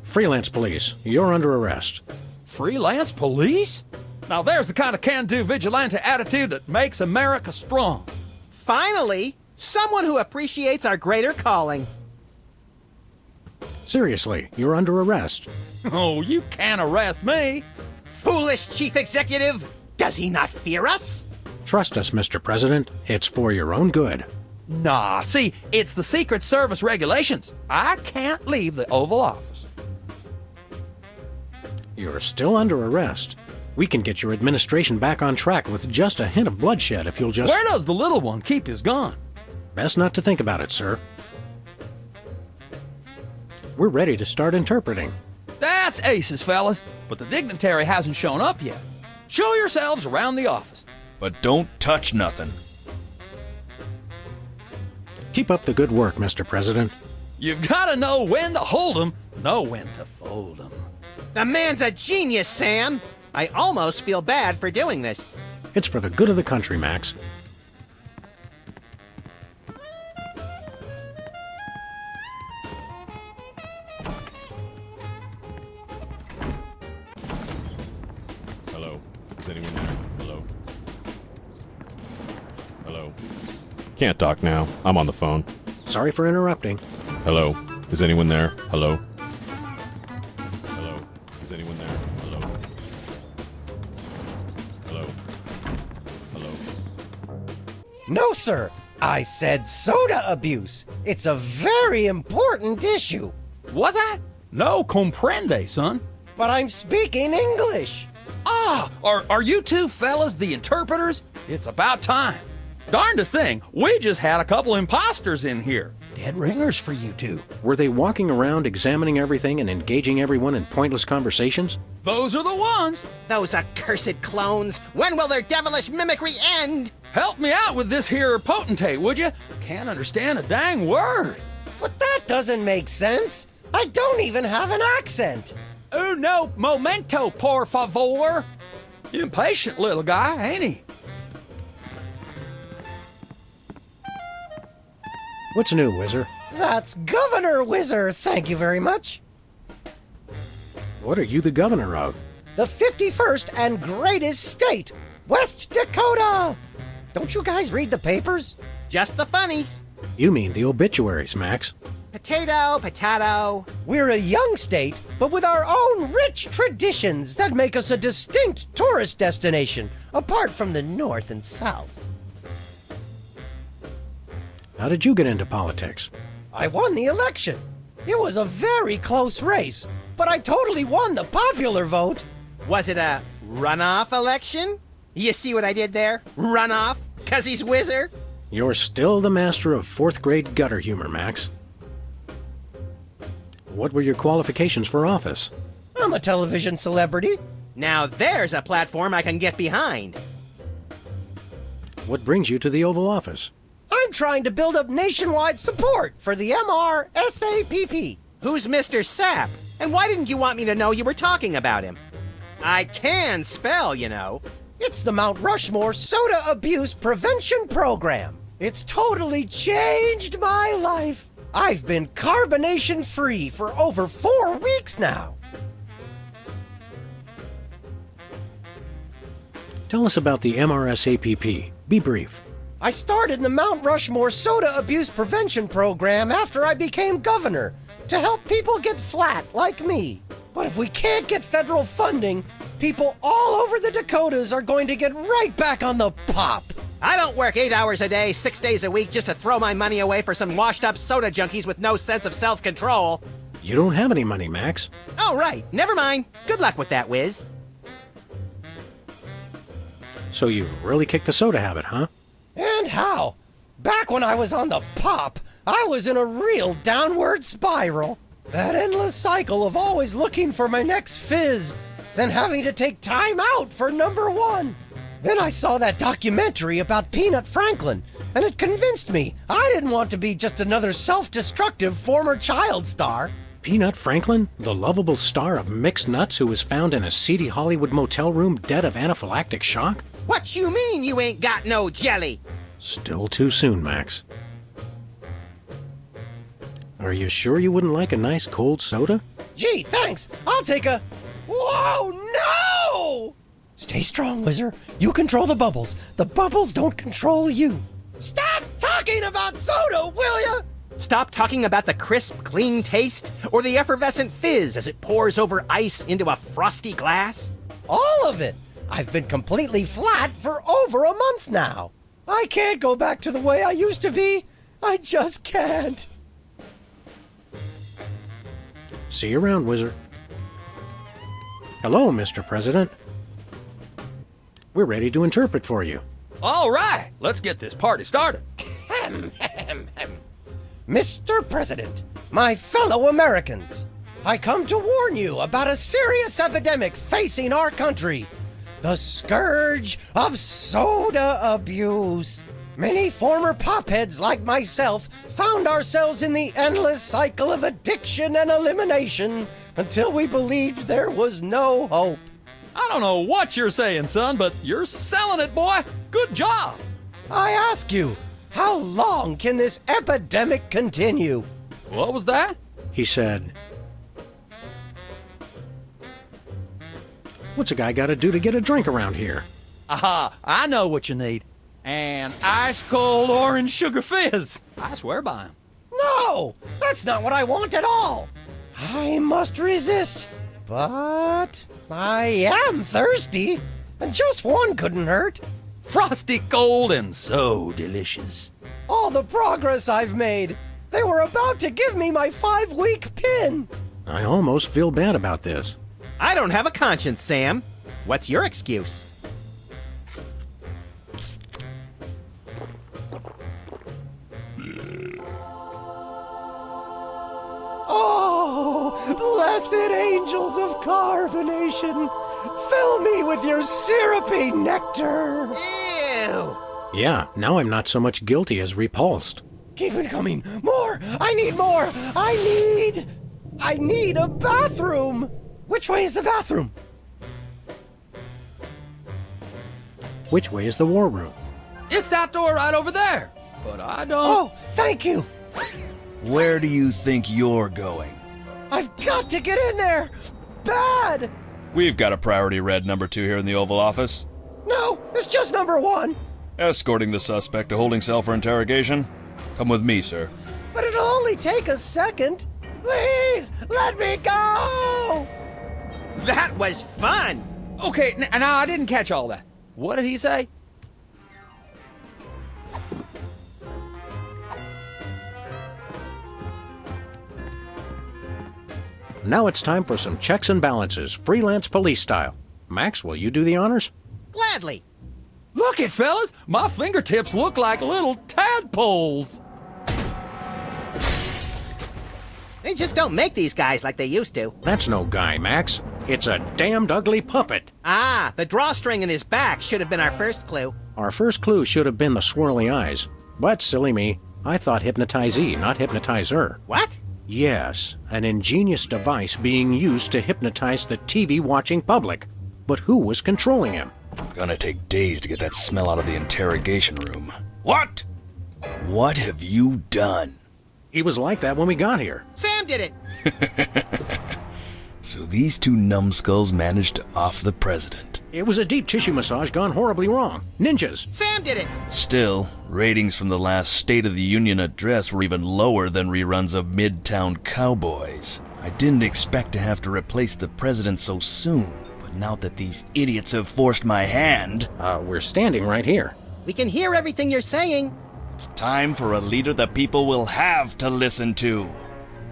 B: Freelance police, you're under arrest.
J: Freelance police? Now there's the kind of can-do vigilante attitude that makes America strong.
C: Finally, someone who appreciates our greater calling.
B: Seriously, you're under arrest.
J: Oh, you can't arrest me.
C: Foolish chief executive! Does he not fear us?
B: Trust us, Mr. President. It's for your own good.
J: Nah, see, it's the Secret Service regulations. I can't leave the Oval Office.
B: You're still under arrest. We can get your administration back on track with just a hint of bloodshed if you'll just...
J: Where does the little one keep his gun?
B: Best not to think about it, sir. We're ready to start interpreting.
J: That's aces, fellas, but the dignitary hasn't shown up yet. Show yourselves around the office.
K: But don't touch nothing.
B: Keep up the good work, Mr. President.
J: You've got to know when to hold 'em, know when to fold 'em.
C: The man's a genius, Sam! I almost feel bad for doing this.
B: It's for the good of the country, Max.
E: Hello? Is anyone there? Hello? Hello? Can't talk now. I'm on the phone.
B: Sorry for interrupting.
E: Hello? Is anyone there? Hello?
L: No, sir. I said soda abuse. It's a very important issue.
J: Was I? No comprende, son.
L: But I'm speaking English.
J: Ah, are you two fellas the interpreters? It's about time. Darndest thing, we just had a couple imposters in here. Dead ringers for you two.
B: Were they walking around examining everything and engaging everyone in pointless conversations?
J: Those are the ones.
C: Those accursed clones. When will their devilish mimicry end?
J: Help me out with this here potentate, would you? Can't understand a dang word.
L: But that doesn't make sense. I don't even have an accent.
J: Uno momento, por favor. Impatient little guy, ain't he?
B: What's new, Whizzer?
L: That's Governor Whizzer, thank you very much.
B: What are you the governor of?
L: The 51st and greatest state, West Dakota. Don't you guys read the papers?
C: Just the funnies.
B: You mean the obituaries, Max.
C: Potato, potato.
L: We're a young state, but with our own rich traditions that make us a distinct tourist destination, apart from the North and South.
B: How did you get into politics?
L: I won the election. It was a very close race, but I totally won the popular vote.
C: Was it a runoff election? You see what I did there? Runoff? 'Cause he's Whizzer?
B: You're still the master of fourth grade gutter humor, Max. What were your qualifications for office?
L: I'm a television celebrity.
C: Now there's a platform I can get behind.
B: What brings you to the Oval Office?
L: I'm trying to build up nationwide support for the MRSAPP.
C: Who's Mr. Sapp? And why didn't you want me to know you were talking about him? I can spell, you know.
L: It's the Mount Rushmore Soda Abuse Prevention Program. It's totally changed my life. I've been carbonation-free for over 4 weeks now.
B: Tell us about the MRSAPP. Be brief.
L: I started the Mount Rushmore Soda Abuse Prevention Program after I became governor to help people get flat like me. But if we can't get federal funding, people all over the Dakotas are going to get right back on the pop.
C: I don't work 8 hours a day, 6 days a week just to throw my money away for some washed-up soda junkies with no sense of self-control.
B: You don't have any money, Max.
C: Oh, right. Never mind. Good luck with that, Whiz.
B: So you really kicked the soda habit, huh?
L: And how? Back when I was on the pop, I was in a real downward spiral. That endless cycle of always looking for my next fizz, then having to take time out for number one. Then I saw that documentary about Peanut Franklin, and it convinced me I didn't want to be just another self-destructive former child star.
B: Peanut Franklin, the lovable star of mixed nuts who was found in a seedy Hollywood motel room dead of anaphylactic shock?
C: What you mean you ain't got no jelly?
B: Still too soon, Max. Are you sure you wouldn't like a nice cold soda?
L: Gee, thanks. I'll take a... Whoa, no! Stay strong, Whizzer. You control the bubbles. The bubbles don't control you. Stop talking about soda, will ya?
C: Stop talking about the crisp, clean taste or the effervescent fizz as it pours over ice into a frosty glass?
L: All of it. I've been completely flat for over a month now. I can't go back to the way I used to be. I just can't.
B: See you around, Whizzer. Hello, Mr. President. We're ready to interpret for you.
J: All right, let's get this party started.
L: Mr. President, my fellow Americans, I come to warn you about a serious epidemic facing our country. The scourge of soda abuse. Many former popheads like myself found ourselves in the endless cycle of addiction and elimination until we believed there was no hope.
J: I don't know what you're saying, son, but you're selling it, boy. Good job.
L: I ask you, how long can this epidemic continue?
J: What was that?
B: He said, "What's a guy got to do to get a drink around here?"
J: Aha, I know what you need. An ice-cold orange sugar fizz. I swear by him.
L: No, that's not what I want at all. I must resist, but I am thirsty, and just one couldn't hurt.
J: Frosty cold and so delicious.
L: All the progress I've made. They were about to give me my 5-week pin.
B: I almost feel bad about this.
C: I don't have a conscience, Sam. What's your excuse?
L: Oh, blessed angels of carbonation, fill me with your syrupy nectar.
C: Ew!
B: Yeah, now I'm not so much guilty as repulsed.
L: Keep it coming. More! I need more! I need a bathroom! Which way is the bathroom?
B: Which way is the war room?
J: It's that door right over there. But I don't...
L: Oh, thank you!
K: Where do you think you're going?
L: I've got to get in there! Bad!
K: We've got a priority red number 2 here in the Oval Office.
L: No, it's just number 1.
K: Escorting the suspect to holding cell for interrogation. Come with me, sir.
L: But it'll only take a second. Please, let me go!
C: That was fun!
J: Okay, now I didn't catch all that. What did he say?
B: Now it's time for some checks and balances, freelance police style. Max, will you do the honors?
C: Gladly.
J: Look it, fellas! My fingertips look like little tadpoles!
C: They just don't make these guys like they used to.
B: That's no guy, Max. It's a damned ugly puppet.
C: Ah, the drawstring in his back should have been our first clue.
B: Our first clue should have been the swirly eyes. But silly me, I thought hypnotizee, not hypnotizer.
C: What?
B: Yes, an ingenious device being used to hypnotize the TV-watching public. But who was controlling him?
K: Gonna take days to get that smell out of the interrogation room. What? What have you done?
B: He was like that when we got here.
C: Sam did it!
K: So these two numbskulls managed to off the president.
B: It was a deep tissue massage gone horribly wrong. Ninjas!
C: Sam did it!
K: Still, ratings from the last State of the Union address were even lower than reruns of Midtown Cowboys. I didn't expect to have to replace the president so soon, but now that these idiots have forced my hand...
B: we're standing right here.
C: We can hear everything you're saying.
K: It's time for a leader the people will have to listen to.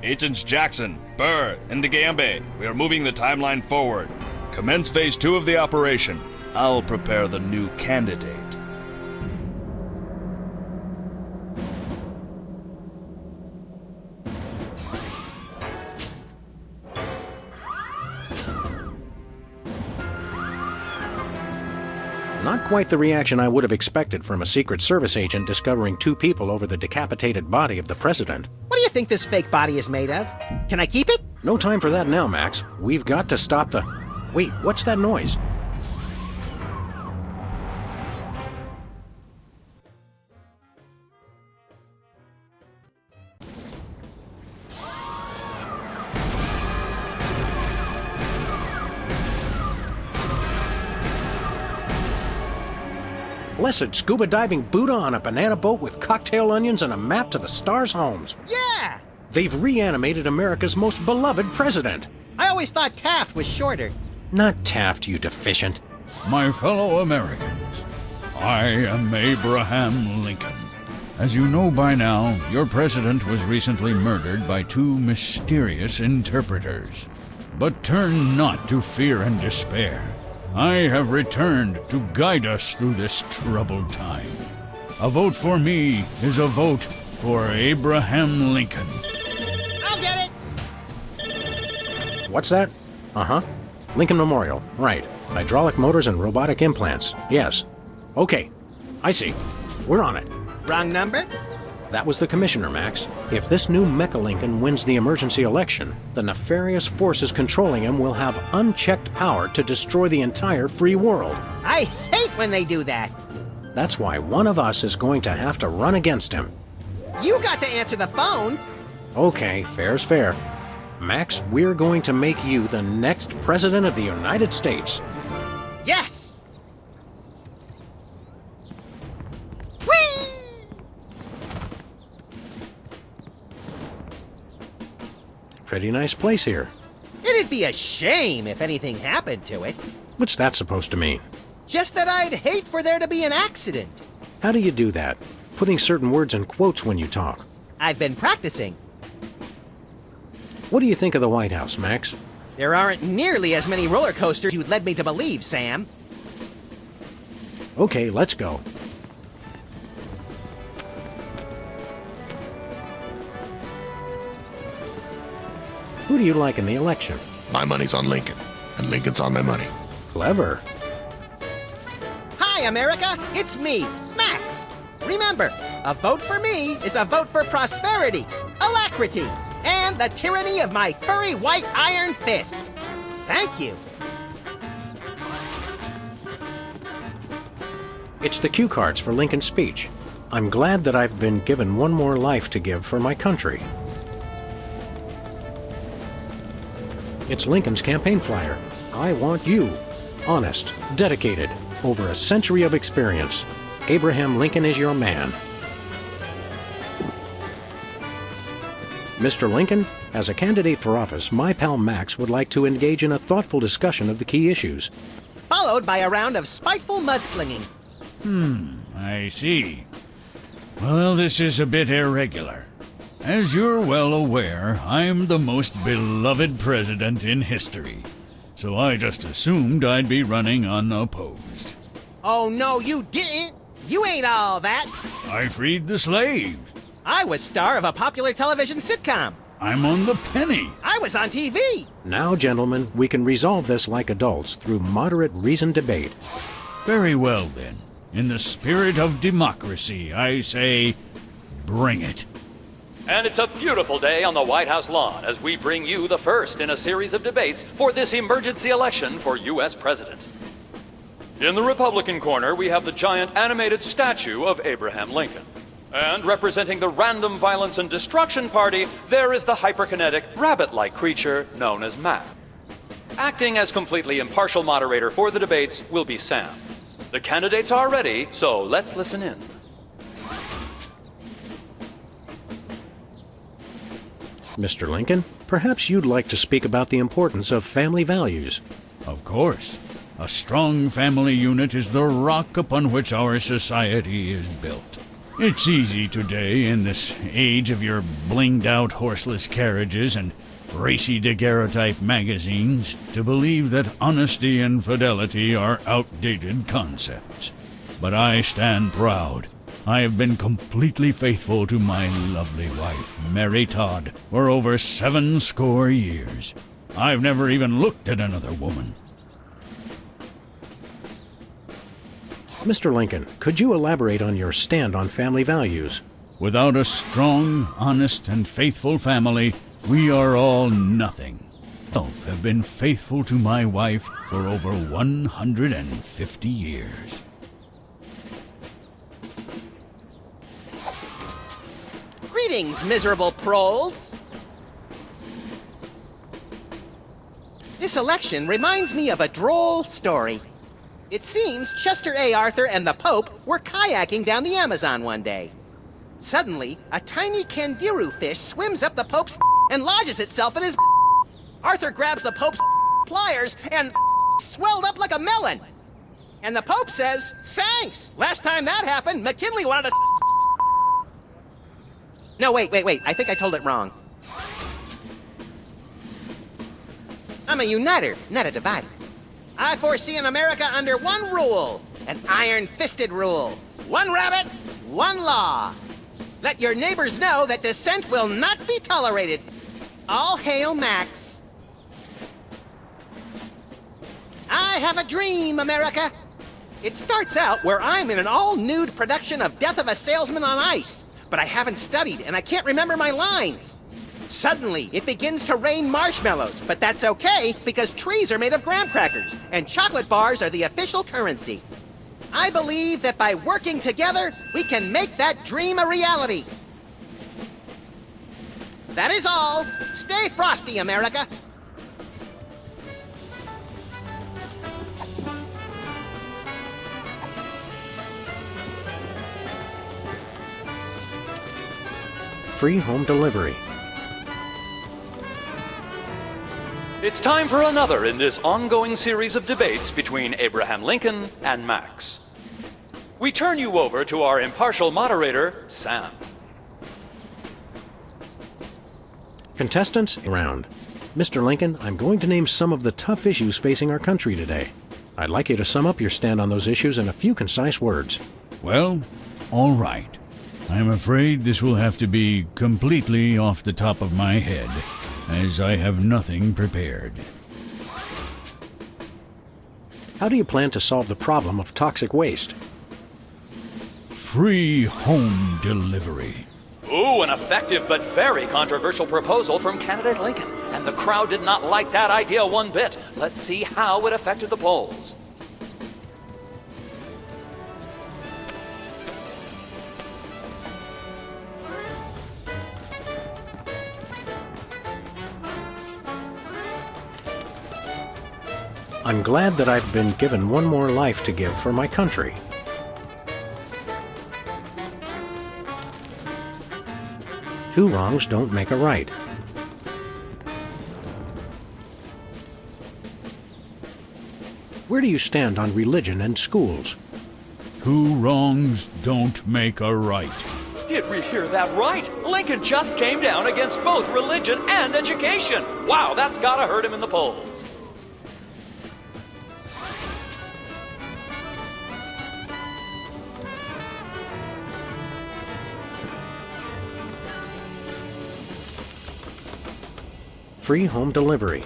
K: Agents Jackson, Burr, and DeGambe, we are moving the timeline forward. Commence phase 2 of the operation. I'll prepare the new candidate.
B: Not quite the reaction I would have expected from a Secret Service agent discovering 2 people over the decapitated body of the president.
C: What do you think this fake body is made of? Can I keep it?
B: No time for that now, Max. We've got to stop the... Wait, what's that noise? Blessed scuba diving Buddha on a banana boat with cocktail onions and a map to the stars' homes.
C: Yeah!
B: They've reanimated America's most beloved president.
C: I always thought Taft was shorter.
B: Not Taft, you deficient.
M: My fellow Americans, I am Abraham Lincoln. As you know by now, your president was recently murdered by 2 mysterious interpreters. But turn not to fear and despair. I have returned to guide us through this troubled time. A vote for me is a vote for Abraham Lincoln.
C: I'll get
B: it! What's that? Uh-huh. Lincoln Memorial. Right. Hydraulic motors and robotic implants. Yes. Okay. I see. We're on it.
C: Wrong number?
B: That was the commissioner, Max. If this new Mecha Lincoln wins the emergency election, the nefarious forces controlling him will have unchecked power to destroy the entire free world.
C: I hate when they do that.
B: That's why one of us is going to have to run against him.
C: You got to answer the phone.
B: Okay, fair's fair. Max, we're going to make you the next president of the United States.
C: Yes!
B: Pretty nice place here.
C: It'd be a shame if anything happened to it.
B: What's that supposed to mean?
C: Just that I'd hate for there to be an accident.
B: How do you do that? Putting certain words in quotes when you talk.
C: I've been practicing.
B: What do you think of the White House, Max?
C: There aren't nearly as many roller coasters you led me to believe, Sam.
B: Okay, let's go. Who do you like in the election?
N: My money's on Lincoln, and Lincoln's on my money.
B: Clever.
C: Hi, America! It's me, Max! Remember, a vote for me is a vote for prosperity, alacrity, and the tyranny of my furry white iron fist. Thank you.
B: It's the cue cards for Lincoln's speech. I'm glad that I've been given one more life to give for my country. It's Lincoln's campaign flyer. I want you. Honest, dedicated, over a century of experience. Abraham Lincoln is your man. Mr. Lincoln, as a candidate for office, my pal Max would like to engage in a thoughtful discussion of the key issues.
C: Followed by a round of spiteful mudslinging.
M: I see. Well, this is a bit irregular. As you're well aware, I'm the most beloved president in history. So I just assumed I'd be running unopposed.
C: Oh, no, you didn't. You ain't all that.
M: I freed the slaves.
C: I was star of a popular television sitcom.
M: I'm on the penny.
C: I was on TV.
B: Now, gentlemen, we can resolve this like adults through moderate reasoned debate.
M: Very well, then. In the spirit of democracy, I say, bring it.
J: And it's a beautiful day on the White House lawn as we bring you the first in a series of debates for this emergency election for U.S. President. In the Republican corner, we have the giant animated statue of Abraham Lincoln. And representing the Random Violence and Destruction Party, there is the hyperkinetic, rabbit-like creature known as Mac. Acting as completely impartial moderator for the debates will be Sam. The candidates are ready, so let's listen in.
B: Mr. Lincoln, perhaps you'd like to speak about the importance of family values.
M: Of course. A strong family unit is the rock upon which our society is built. It's easy today, in this age of your blinged-out horseless carriages and racy daguerreotype magazines, to believe that honesty and fidelity are outdated concepts. But I stand proud. I have been completely faithful to my lovely wife, Mary Todd, for over 70 years. I've never even looked at another woman.
B: Mr. Lincoln, could you elaborate on your stand on family values?
M: Without a strong, honest, and faithful family, we are all nothing. I have been faithful to my wife for over 150 years.
C: Greetings, miserable proles. This election reminds me of a droll story. It seems Chester A. Arthur and the Pope were kayaking down the Amazon one day. Suddenly, a tiny kangaroo fish swims up the Pope's and lodges itself in his. Arthur grabs the Pope's pliers and swelled up like a melon. And the Pope says, "Thanks! Last time that happened, McKinley wanted to." No, wait. I think I told it wrong. I'm a uniter, not a divider. I foresee an America under one rule, an iron-fisted rule. One rabbit, one law. Let your neighbors know that dissent will not be tolerated. All hail Max. I have a dream, America. It starts out where I'm in an all-nude production of Death of a Salesman on Ice, but I haven't studied and I can't remember my lines. Suddenly, it begins to rain marshmallows, but that's okay because trees are made of graham crackers and chocolate bars are the official currency. I believe that by working together, we can make that dream a reality. That is all. Stay frosty, America.
B: Free home delivery.
J: It's time for another in this ongoing series of debates between Abraham Lincoln and Max. We turn you over to our impartial moderator, Sam.
B: Contestants, round. Mr. Lincoln, I'm going to name some of the tough issues facing our country today. I'd like you to sum up your stand on those issues in a few concise words.
M: Well, all right. I'm afraid this will have to be completely off the top of my head, as I have nothing prepared.
B: How do you plan to solve the problem of toxic waste?
M: Free home delivery.
J: Ooh, an effective but very controversial proposal from candidate Lincoln. And the crowd did not like that idea one bit. Let's see how it affected the polls.
B: I'm glad that I've been given one more life to give for my country. Two wrongs don't make a right. Where do you stand on religion and schools?
M: Two wrongs don't make a right.
J: Did we hear that right? Lincoln just came down against both religion and education. Wow, that's gotta hurt him in the polls.
B: Free home delivery.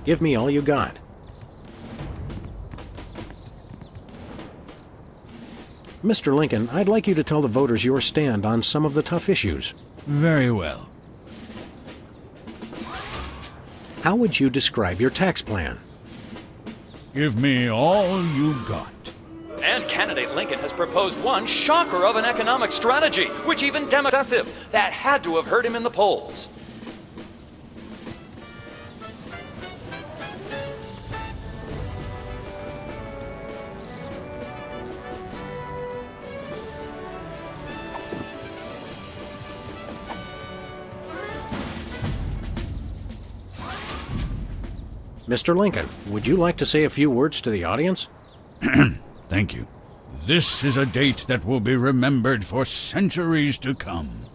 B: Give me all you got. Mr. Lincoln, I'd like you to tell the voters your stand on some of the tough issues.
M: Very well.
B: How would you describe your tax plan?
M: Give me all you got.
J: And candidate Lincoln has proposed one shocker of an economic strategy, which even excessive. That had to have hurt him in the polls.
B: Mr. Lincoln, would you like to say a few words to the audience?
M: Thank you. This is a date that will be remembered for centuries to come.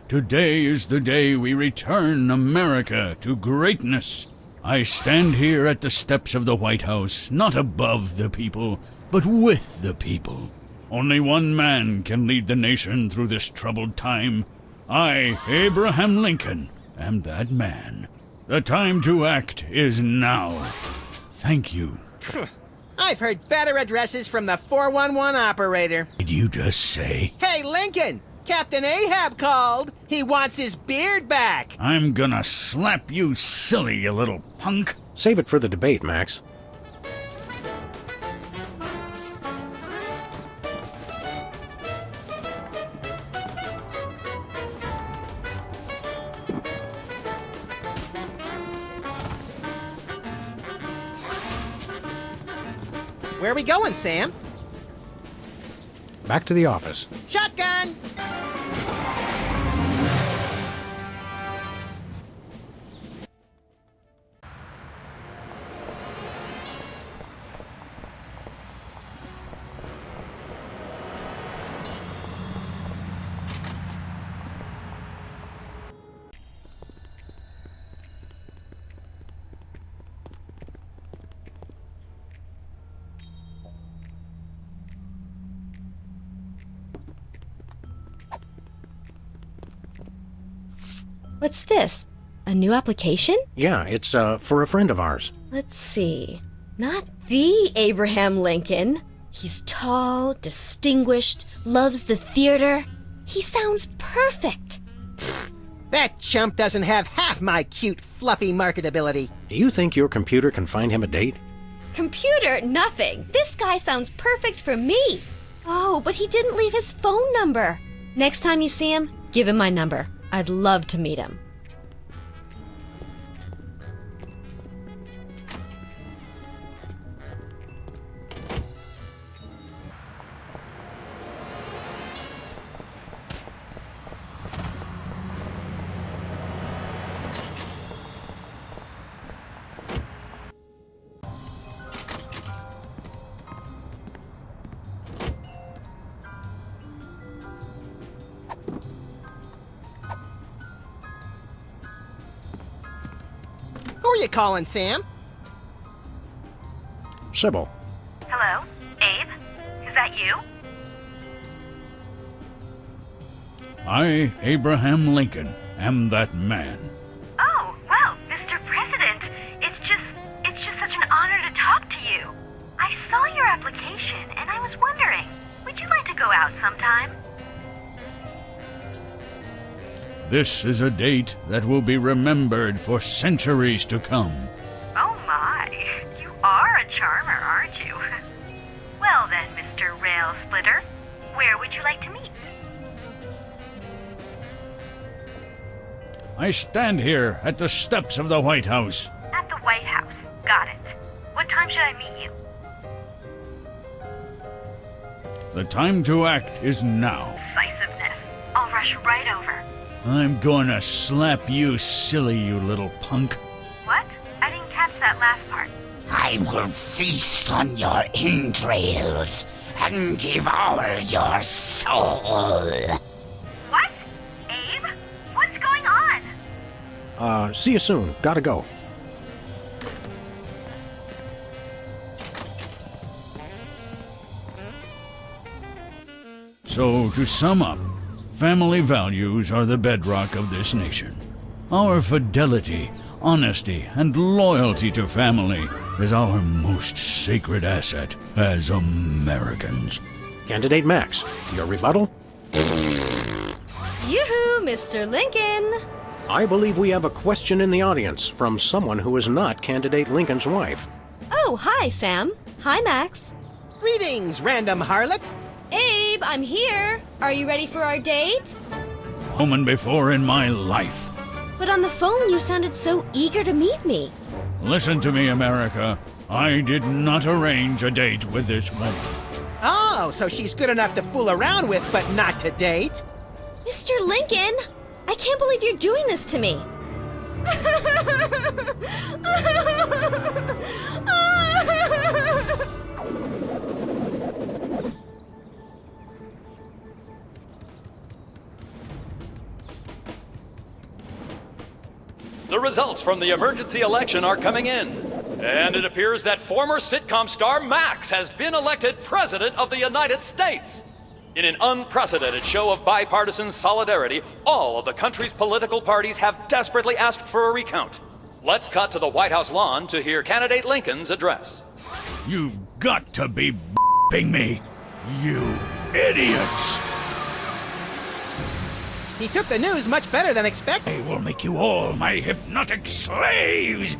M: Today is the day we return America to greatness. I stand here at the steps of the White House, not above the people, but with the people. Only one man can lead the nation through this troubled time. I, Abraham Lincoln, am that man. The time to act is now. Thank you.
C: I've heard better addresses from the 411 operator.
M: Did you just say?
C: Hey, Lincoln! Captain Ahab called. He wants his beard back.
M: I'm gonna slap you silly, you little punk.
B: Save it for the debate, Max.
C: Where are we going, Sam?
B: Back to the office.
C: Shotgun!
F: What's this? A new application?
B: Yeah, it's for a friend of ours.
F: Let's see. Not the Abraham Lincoln. He's tall, distinguished, loves the theater. He sounds perfect.
C: That chump doesn't have half my cute, fluffy marketability.
B: Do you think your computer can find him a date?
F: Computer, nothing. This guy sounds perfect for me. Oh, but he didn't leave his phone number. Next time you see him, give him my number. I'd love to meet him.
C: Who are you calling, Sam?
B: Sybil.
O: Hello? Abe? Is that you?
M: I, Abraham Lincoln, am that man.
O: Oh, well, Mr. President, it's just such an honor to talk to you. I saw your application and I was wondering, would you like to go out sometime?
M: This is a date that will be remembered for centuries to come.
O: Oh my, you are a charmer, aren't you? Well then, Mr. Rail Splitter, where would you like to meet?
M: I stand here at the steps of the White House.
O: At the White House. Got it. What time should I meet you?
M: The time to act is now.
O: Decisiveness. I'll rush right over.
M: I'm gonna slap you silly, you little punk.
O: What? I didn't catch that last part.
A: I will feast on your entrails and devour your soul.
O: What? Abe? What's going on?
B: See you soon. Gotta go.
M: So, to sum up, family values are the bedrock of this nation. Our fidelity, honesty, and loyalty to family is our most sacred asset as Americans.
B: Candidate Max, your rebuttal?
F: Yoo-hoo, Mr. Lincoln!
B: I believe we have a question in the audience from someone who is not Candidate Lincoln's wife.
F: Oh, hi, Sam. Hi, Max.
C: Greetings, random harlot.
F: Abe, I'm here. Are you ready for our date?
M: Woman before in my life.
F: But on the phone, you sounded so eager to meet me.
M: Listen to me, America. I did not arrange a date with this woman.
C: Oh, so she's good enough to fool around with, but not to date?
F: Mr. Lincoln, I can't believe you're doing this to me.
J: The results from the emergency election are coming in, and it appears that former sitcom star Max has been elected President of the United States. In an unprecedented show of bipartisan solidarity, all of the country's political parties have desperately asked for a recount. Let's cut to the White House lawn to hear Candidate Lincoln's address.
M: You've got to be f***ing me, you idiots!
C: He took the news much better than expected.
M: I will make you all my hypnotic slaves!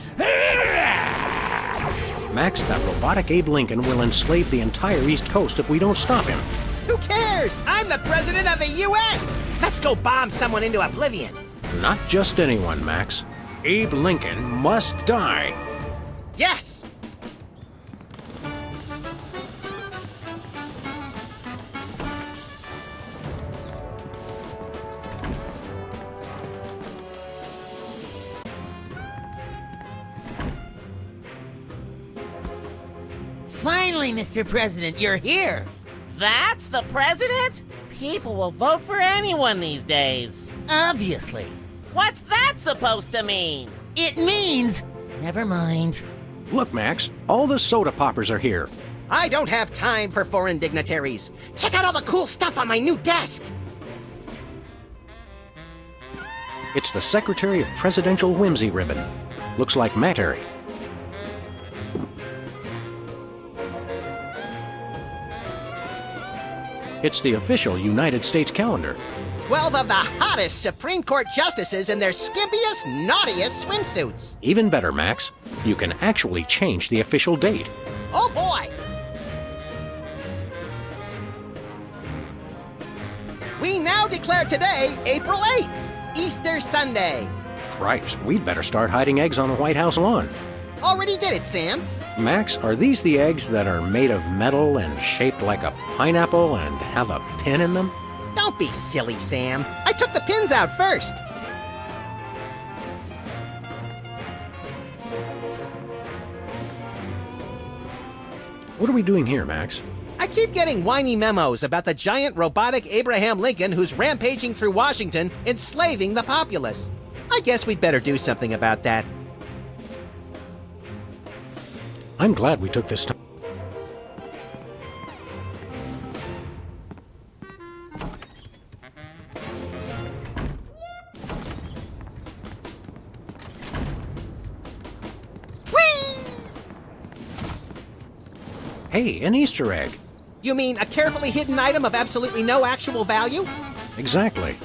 B: Max, that robotic Abe Lincoln will enslave the entire East Coast if we don't stop him.
C: Who cares? I'm the President of the U.S.! Let's go bomb someone into oblivion.
B: Not just anyone, Max. Abe Lincoln must die.
C: Yes!
D: Finally, Mr. President, you're here.
P: That's the president? People will vote for anyone these days.
D: Obviously.
P: What's that supposed to mean?
D: It means... Never mind.
B: Look, Max, all the soda poppers are here.
C: I don't have time for foreign dignitaries. Check out all the cool stuff on my new desk.
B: It's the Secretary of Presidential Whimsy ribbon. Looks like matter. It's the official United States calendar.
C: 12 of the hottest Supreme Court justices in their skimpiest, naughtiest swimsuits.
B: Even better, Max. You can actually change the official date.
C: Oh boy! We now declare today April 8th, Easter Sunday.
B: Christ, we'd better start hiding eggs on the White House lawn.
C: Already did it, Sam.
B: Max, are these the eggs that are made of metal and shaped like a pineapple and have a pin in them?
C: Don't be silly, Sam. I took the pins out first.
B: What are we doing here, Max?
C: I keep getting whiny memos about the giant robotic Abraham Lincoln who's rampaging through Washington, enslaving the populace. I guess we'd better do something about that.
B: I'm glad we took this time. Hey, an Easter egg.
C: You mean a carefully hidden item of absolutely no actual value?
B: Exactly.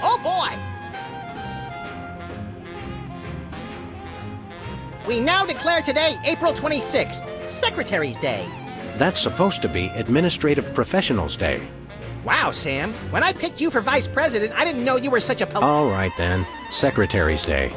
C: Oh boy! We now declare today April 26th, Secretary's Day.
B: That's supposed to be Administrative Professionals Day.
C: Wow, Sam. When I picked you for Vice President, I didn't know you were such a
B: All right then, Secretary's Day.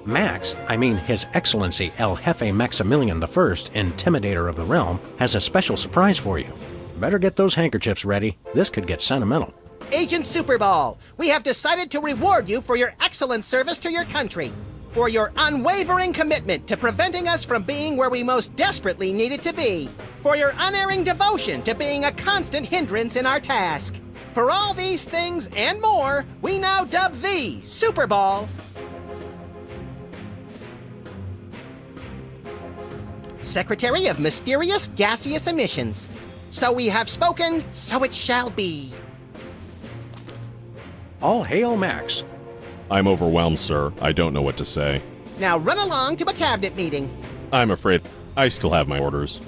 B: Max, I mean His Excellency El Jefe Maximilian I, Intimidator of the Realm, has a special surprise for you. Better get those handkerchiefs ready. This could get sentimental.
C: Agent Superball, we have decided to reward you for your excellent service to your country, for your unwavering commitment to preventing us from being where we most desperately needed to be, for your unerring devotion to being a constant hindrance in our task. For all these things and more, we now dub thee, Superball, Secretary of Mysterious Gaseous Emissions. So we have spoken, so it shall be.
B: All hail Max.
E: I'm overwhelmed, sir. I don't know what to say.
C: Now run along to a cabinet meeting.
E: I'm afraid I still have my orders.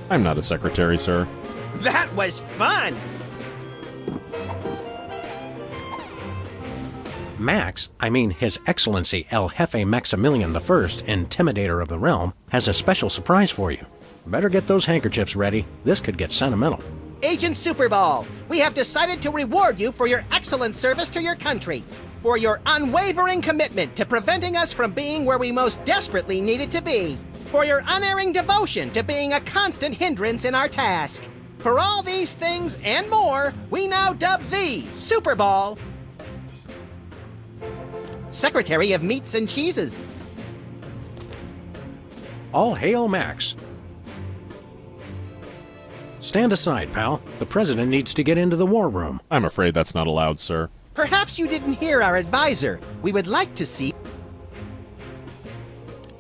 E: I'm not a secretary, sir.
C: That was fun!
B: Max, I mean His Excellency El Jefe Maximilian I, Intimidator of the Realm, has a special surprise for you. Better get those handkerchiefs ready. This could get sentimental.
C: Agent Superball, we have decided to reward you for your excellent service to your country, for your unwavering commitment to preventing us from being where we most desperately needed to be, for your unerring devotion to being a constant hindrance in our task. For all these things and more, we now dub thee, Superball, Secretary of Meats and Cheeses.
B: All hail Max. Stand aside, pal. The President needs to get into the war room.
E: I'm afraid that's not allowed, sir.
C: Perhaps you didn't hear our advisor. We would like to see...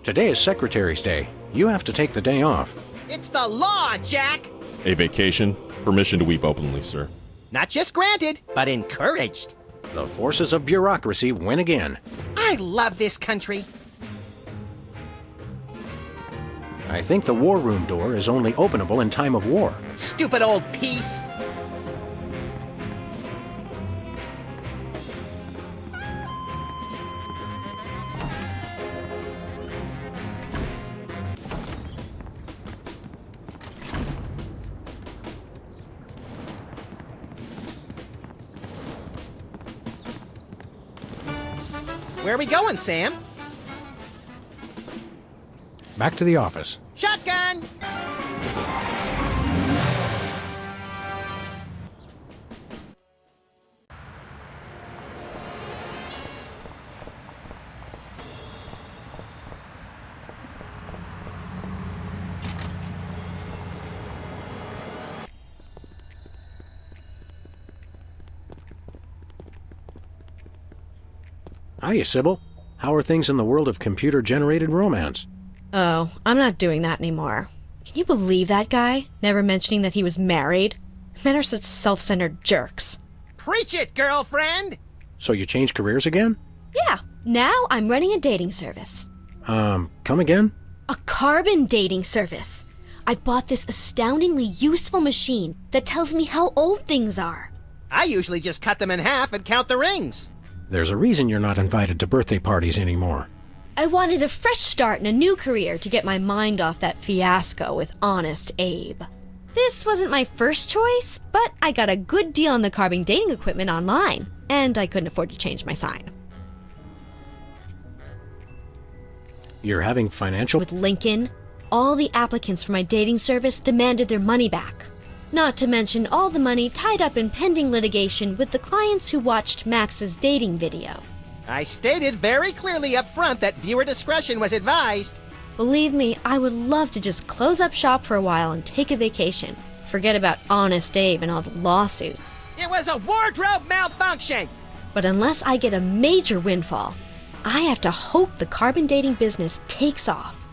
B: Today is Secretary's Day. You have to take the day off.
C: It's the law, Jack!
E: A vacation? Permission to weep openly, sir.
C: Not just granted, but encouraged.
B: The forces of bureaucracy win again.
C: I love this country.
B: I think the war room door is only openable in time of war.
C: Stupid old piece! Where are we going, Sam?
B: Back to the office.
C: Shotgun!
B: Hiya, Sybil. How are things in the world of computer-generated romance?
F: Oh, I'm not doing that anymore. Can you believe that guy? Never mentioning that he was married? Men are such self-centered jerks.
C: Preach it, girlfriend!
B: So you changed careers again?
F: Yeah, now I'm running a dating service.
B: Come again?
F: A carbon dating service. I bought this astoundingly useful machine that tells me how old things are.
C: I usually just cut them in half and count the rings.
B: There's a reason you're not invited to birthday parties anymore.
F: I wanted a fresh start and a new career to get my mind off that fiasco with Honest Abe. This wasn't my first choice, but I got a good deal on the carbon dating equipment online, and I couldn't afford to change my sign.
B: You're having financial...
F: With Lincoln, all the applicants for my dating service demanded their money back. Not to mention all the money tied up in pending litigation with the clients who watched Max's dating video.
C: I stated very clearly up front that viewer discretion was advised.
F: Believe me, I would love to just close up shop for a while and take a vacation. Forget about Honest Abe and all the lawsuits.
C: It was a wardrobe malfunction!
F: But unless I get a major windfall, I have to hope the carbon dating business takes off.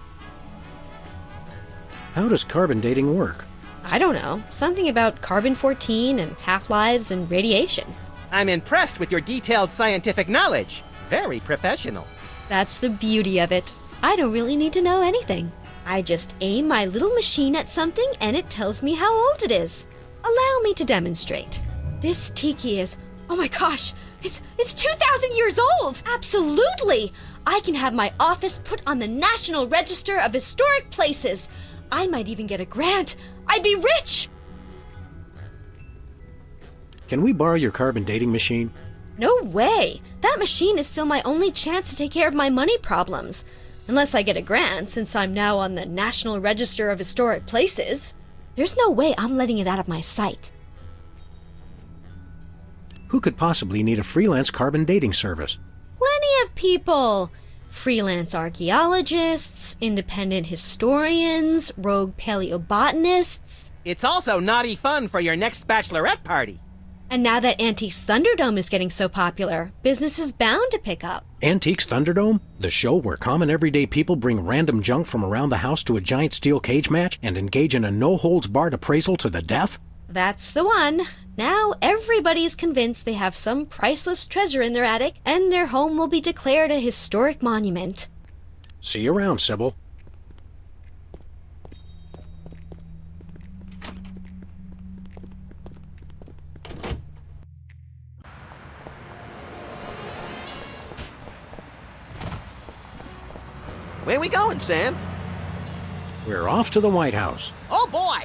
B: How does carbon dating work?
F: I don't know. Something about carbon-14 and half-lives and radiation.
C: I'm impressed with your detailed scientific knowledge. Very professional.
F: That's the beauty of it. I don't really need to know anything. I just aim my little machine at something and it tells me how old it is. Allow me to demonstrate. This tiki is... oh my gosh! It's 2,000 years old! Absolutely! I can have my office put on the National Register of Historic Places. I might even get a grant. I'd be rich!
B: Can we borrow your carbon dating machine?
F: No way! That machine is still my only chance to take care of my money problems. Unless I get a grant, since I'm now on the National Register of Historic Places. There's no way I'm letting it out of my sight.
B: Who could possibly need a freelance carbon dating service?
F: Plenty of people! Freelance archaeologists, independent historians, rogue paleobotanists.
C: It's also naughty fun for your next bachelorette party.
F: And now that Antiques Thunderdome is getting so popular, business is bound to pick up.
B: Antiques Thunderdome? The show where common everyday people bring random junk from around the house to a giant steel cage match and engage in a no-holds-barred appraisal to the death?
F: That's the one. Now everybody's convinced they have some priceless treasure in their attic, and their home will be declared a historic monument.
B: See you around, Sybil.
C: Where we going, Sam?
B: We're off to the White House.
C: Oh boy!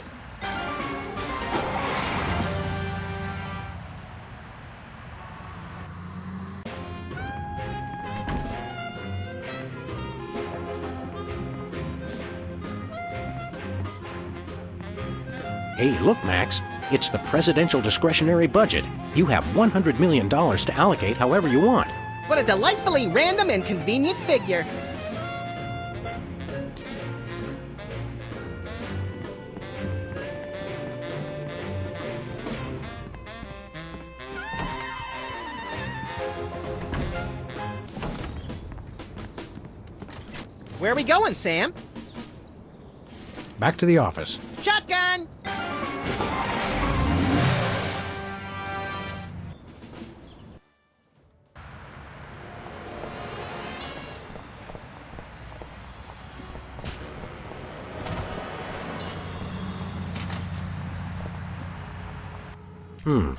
B: Hey, look, Max. It's the presidential discretionary budget. You have $100 million to allocate however you want.
C: What a delightfully random and convenient figure. Where are we going, Sam?
B: Back to the office.
C: Shotgun!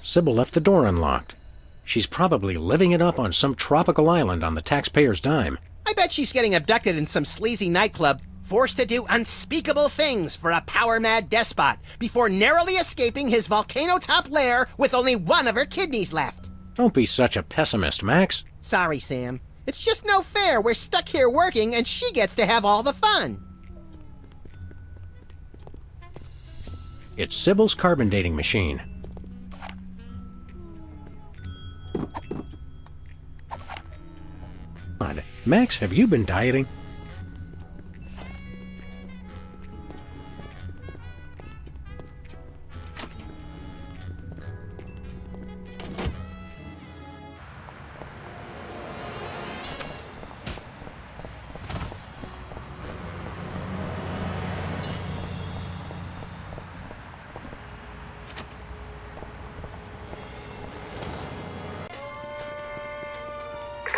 B: Sybil left the door unlocked. She's probably living it up on some tropical island on the taxpayer's dime.
C: I bet she's getting abducted in some sleazy nightclub, forced to do unspeakable things for a power-mad despot before narrowly escaping his volcano-top lair with only one of her kidneys left.
B: Don't be such a pessimist, Max.
C: Sorry, Sam. It's just no fair. We're stuck here working and she gets to have all the fun.
B: It's Sybil's carbon dating machine. Max, have you been dieting?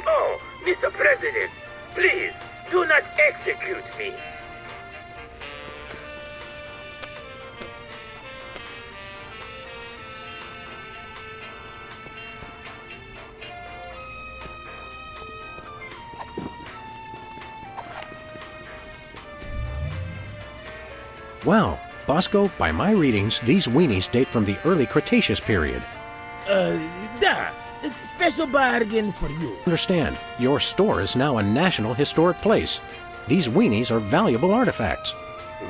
Q: Oh, Mr. President, please do not execute me.
B: Wow, Bosco, by my readings, these weenies date from the early Cretaceous period.
H: It's a special bargain for you.
B: Understand, your store is now a national historic place. These weenies are valuable artifacts.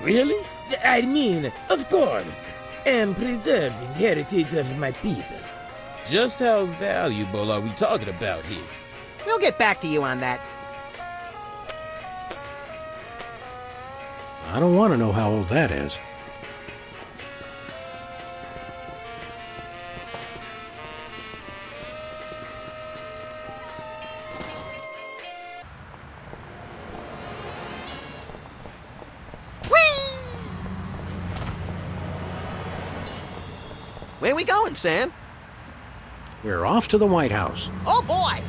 H: Really? I mean, of course. Am preserving heritage of my people. Just how valuable are we talking about here?
C: We'll get back to you on that.
B: I don't want to know how old that is.
C: Where we going, Sam?
B: We're off to the White House.
C: Oh, boy!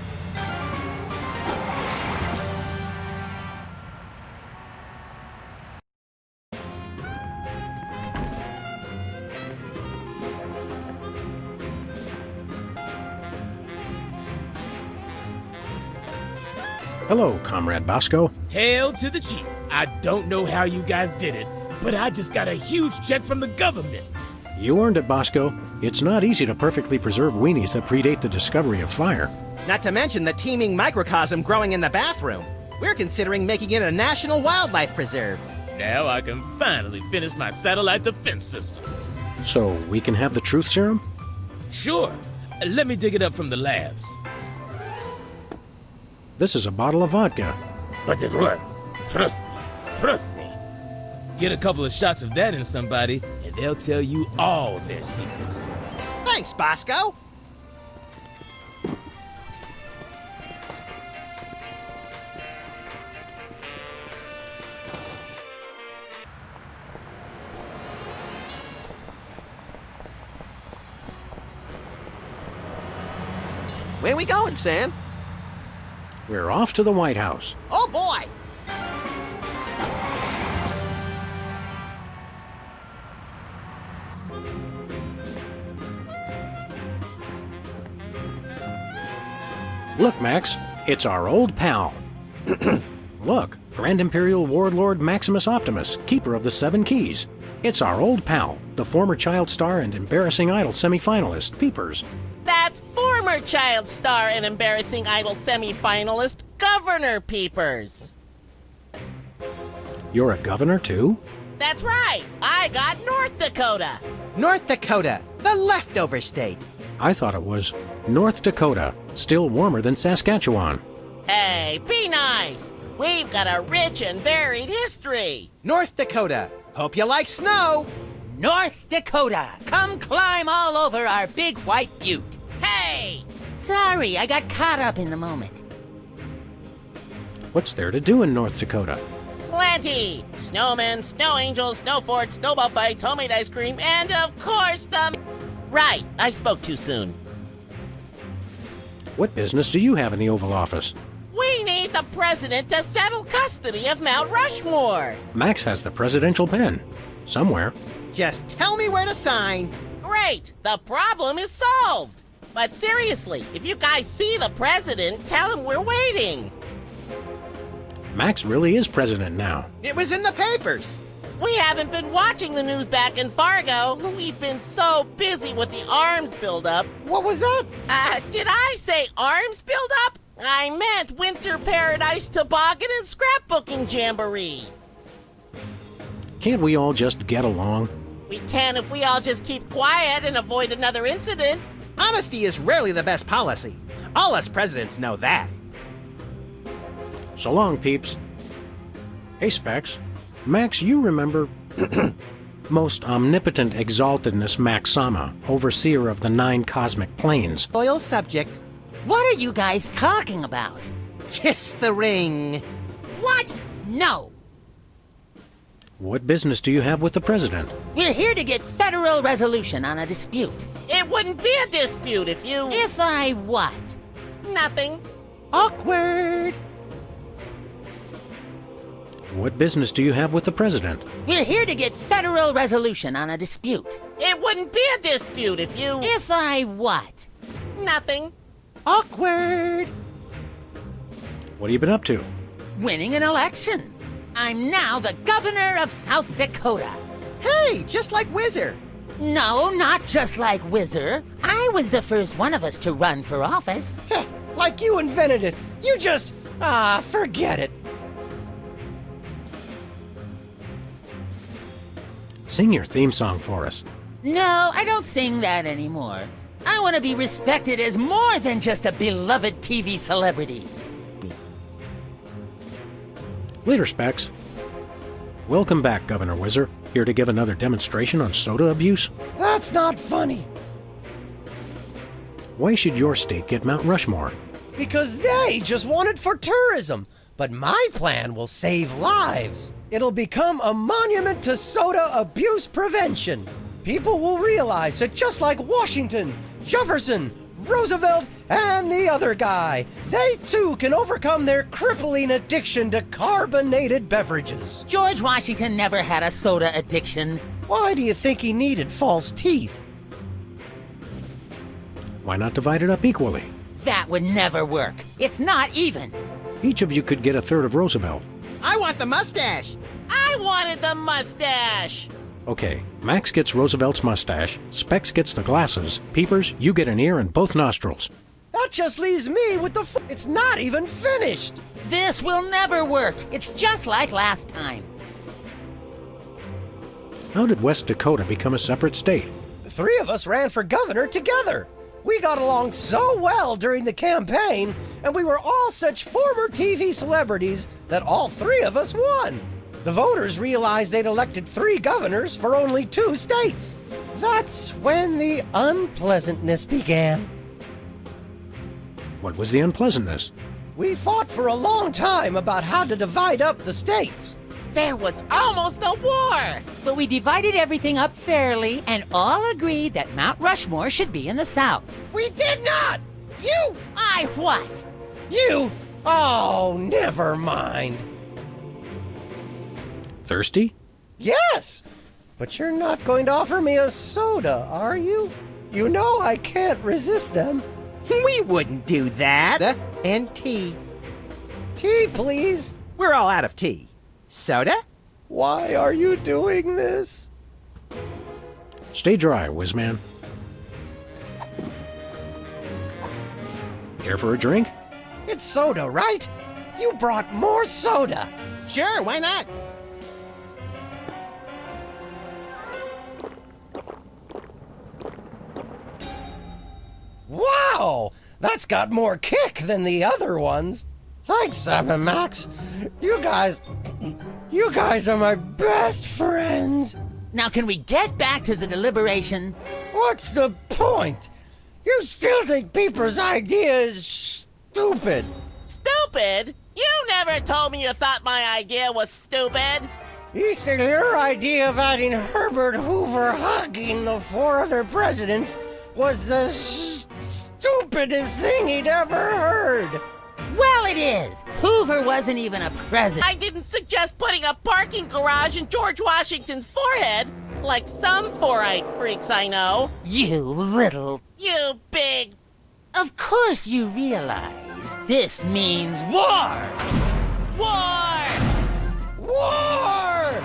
B: Hello, Comrade Bosco.
H: Hail to the chief. I don't know how you guys did it, but I just got a huge check from the government.
B: You earned it, Bosco. It's not easy to perfectly preserve weenies that predate the discovery of fire.
C: Not to mention the teeming microcosm growing in the bathroom. We're considering making it a national wildlife preserve.
H: Now I can finally finish my satellite defense system.
B: So we can have the truth serum?
H: Sure. Let me dig it up from the labs.
B: This is a bottle of vodka.
H: But it works. Trust me. Trust me. Get a couple of shots of that in somebody, and they'll tell you all their secrets.
C: Thanks, Bosco. Where we going, Sam?
B: We're off to the White House.
C: Oh, boy!
B: Look, Max, it's our old pal. Look, Grand Imperial Warlord Maximus Optimus, keeper of the Seven Keys. It's our old pal, the former child star and embarrassing idol semi-finalist, Peepers.
P: That's former child star and embarrassing idol semi-finalist, Governor Peepers.
B: You're a governor, too?
P: That's right. I got North Dakota.
C: North Dakota, the leftover state.
B: I thought it was North Dakota, still warmer than Saskatchewan.
P: Hey, be nice. We've got a rich and varied history.
C: North Dakota, hope you like snow.
R: North Dakota, come climb all over our big white butte.
P: Hey!
R: Sorry, I got caught up in the moment.
B: What's there to do in North Dakota?
P: Plenty. Snowmen, snow angels, snow forts, snowball fights, homemade ice cream, and of course the... Right, I spoke too soon.
B: What business do you have in the Oval Office?
P: We need the president to settle custody of Mount Rushmore.
B: Max has the presidential pen. Somewhere.
C: Just tell me where to sign.
P: Great, the problem is solved. But seriously, if you guys see the president, tell him we're waiting.
B: Max really is president now.
C: It was in the papers.
P: We haven't been watching the news back in Fargo. We've been so busy with the arms buildup.
L: What was that?
P: Did I say arms buildup? I meant Winter Paradise Toboggan and Scrapbooking Jamboree.
B: Can't we all just get along?
P: We can if we all just keep quiet and avoid another incident.
C: Honesty is rarely the best policy. All us presidents know that.
B: So long, peeps. Hey, Specs. Max, you remember... Most omnipotent exaltedness Max Sama, overseer of the 9 cosmic planes.
C: Loyal subject.
R: What are you guys talking about?
C: Kiss the ring.
R: What? No.
B: What business do you have with the president?
R: We're here to get federal resolution on a dispute.
P: It wouldn't be a dispute if you...
R: If I what?
P: Nothing.
C: Awkward.
B: What business do you have with the president?
R: We're here to get federal resolution on a dispute.
P: It wouldn't be a dispute if you...
R: If I what?
P: Nothing.
C: Awkward.
B: What have you been up to?
R: Winning an election. I'm now the governor of South Dakota.
C: Hey, just like Whizzer.
R: No, not just like Whizzer. I was the first one of us to run for office.
L: Like you invented it. You just... forget it.
B: Sing your theme song for us.
R: No, I don't sing that anymore. I want to be respected as more than just a beloved TV celebrity.
B: Later, Specs. Welcome back, Governor Whizzer. Here to give another demonstration on soda abuse?
L: That's not funny.
B: Why should your state get Mount Rushmore?
L: Because they just want it for tourism. But my plan will save lives. It'll become a monument to soda abuse prevention. People will realize that just like Washington, Jefferson, Roosevelt, and the other guy, they too can overcome their crippling addiction to carbonated beverages.
R: George Washington never had a soda addiction.
L: Why do you think he needed false teeth?
B: Why not divide it up equally?
R: That would never work. It's not even.
B: Each of you could get a third of Roosevelt.
C: I want the mustache.
P: I wanted the mustache.
B: Okay, Max gets Roosevelt's mustache, Specs gets the glasses, Peepers, you get an ear and both nostrils.
L: That just leaves me with the It's not even finished.
R: This will never work. It's just like last time.
B: How did West Dakota become a separate state?
L: The three of us ran for governor together. We got along so well during the campaign, and we were all such former TV celebrities that all three of us won. The voters realized they'd elected 3 governors for only 2 states. That's when the unpleasantness began.
B: What was the unpleasantness?
L: We fought for a long time about how to divide up the states.
P: There was almost a war.
R: But we divided everything up fairly and all agreed that Mount Rushmore should be in the South.
L: We did not! You!
R: I what?
L: You! Oh, never mind.
B: Thirsty?
L: Yes! But you're not going to offer me a soda, are you? You know I can't resist them.
C: We wouldn't do that. And tea.
L: Tea, please.
C: We're all out of tea. Soda?
L: Why are you doing this?
B: Stay dry, Whizman. Care for a drink?
L: It's soda, right? You brought more soda.
C: Sure, why not?
L: Wow! That's got more kick than the other ones. Thanks, Sam and Max. You guys are my best friends.
R: Now can we get back to the deliberation?
L: What's the point? You still think Peeper's idea is stupid.
P: Stupid? You never told me you thought my idea was stupid.
L: He said your idea of adding Herbert Hoover hugging the 4 other presidents was the stupidest thing he'd ever heard.
R: Well, it is. Hoover wasn't even a president.
P: I didn't suggest putting a parking garage in George Washington's forehead, like some 4-eyed freaks I know.
R: You little...
P: You big...
R: Of course you realize this means war!
P: War!
L: War!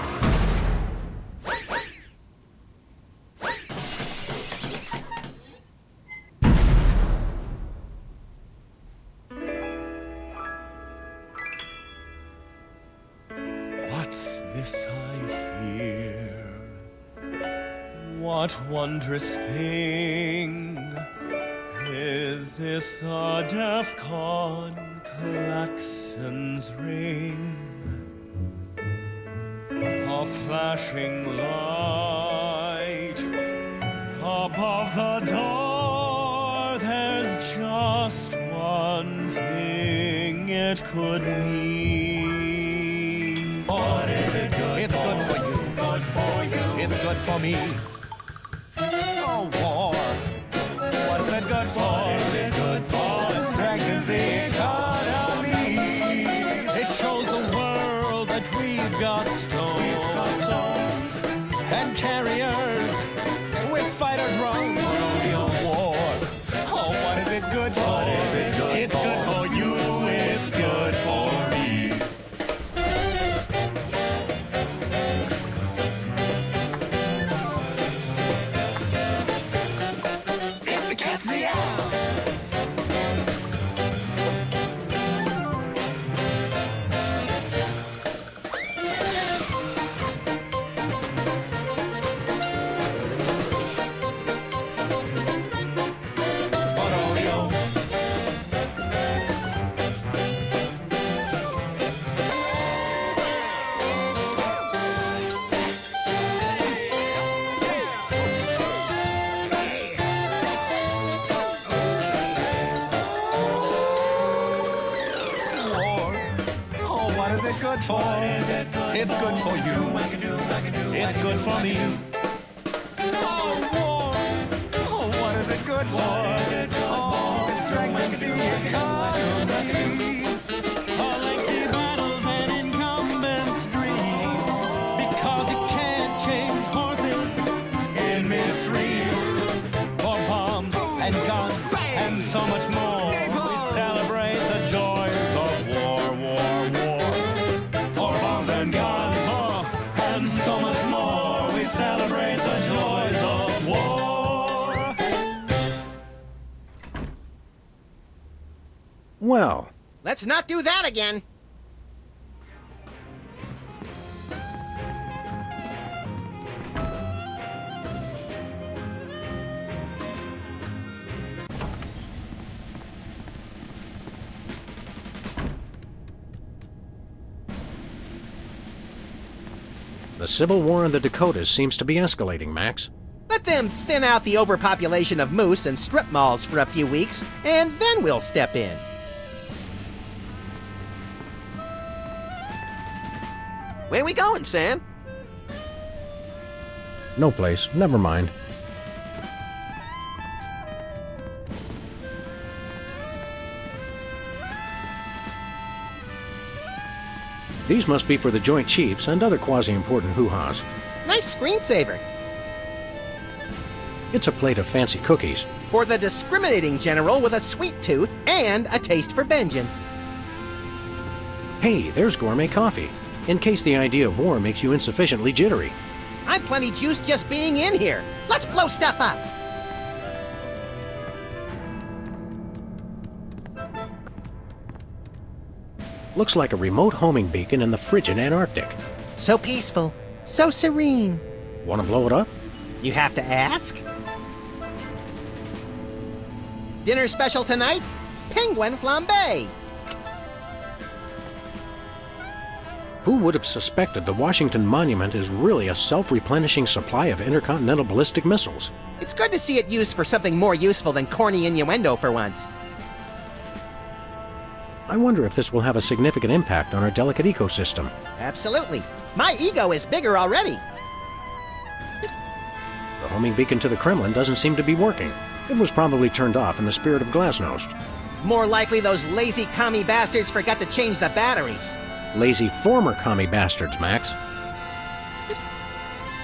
S: What's this I hear? What wondrous thing is this? The DEFCON klaxons ring. A flashing light above the door. There's just one thing it could mean. What is it good
T: It's
S: for?
T: good for you.
S: Good for you.
T: It's good for me.
S: A war. What's it good for? What is it good for? It strengthens the economy. It shows the world that we've got stones and carriers with fighter drones. Rodeo war. Oh, what is it good for? What is it good it's for? Good for you. It's good for me. It's the cat's meow. is it good for? It's good for you. It's good for me. Oh, war. Oh, what is it good for? Oh, it strengthens the economy. All lengthy battles and incumbents dream, because you can't change horses in midstream. For bombs and guns and so much more, we celebrate the joys of war, war, war. For bombs and guns and so much more, we celebrate the joys of war.
B: Well,
C: Let's not do that again.
B: the Civil War in the Dakotas seems to be escalating, Max.
C: Let them thin out the overpopulation of moose and strip malls for a few weeks, and then we'll step in.
L: Where we going, Sam?
B: No place. Never mind. These must be for the Joint Chiefs and other quasi-important hoo-has.
C: Nice screensaver.
B: It's a plate of fancy cookies.
C: For the discriminating general with a sweet tooth and a taste for vengeance.
B: Hey, there's gourmet coffee, in case the idea of war makes you insufficiently jittery.
C: I'm plenty juiced just being in here. Let's blow stuff up.
B: Looks like a remote homing beacon in the frigid Antarctic.
C: So peaceful, so serene.
B: Want to blow it up?
C: You have to ask? Dinner special tonight? Penguin flambe.
B: Who would have suspected the Washington Monument is really a self-replenishing supply of intercontinental ballistic missiles?
C: It's good to see it used for something more useful than corny innuendo for once.
B: I wonder if this will have a significant impact on our delicate ecosystem.
C: Absolutely. My ego is bigger already.
B: The homing beacon to the Kremlin doesn't seem to be working. It was probably turned off in the spirit of Glasnost.
C: More likely those lazy commie bastards forgot to change the batteries.
B: Lazy former commie bastards, Max.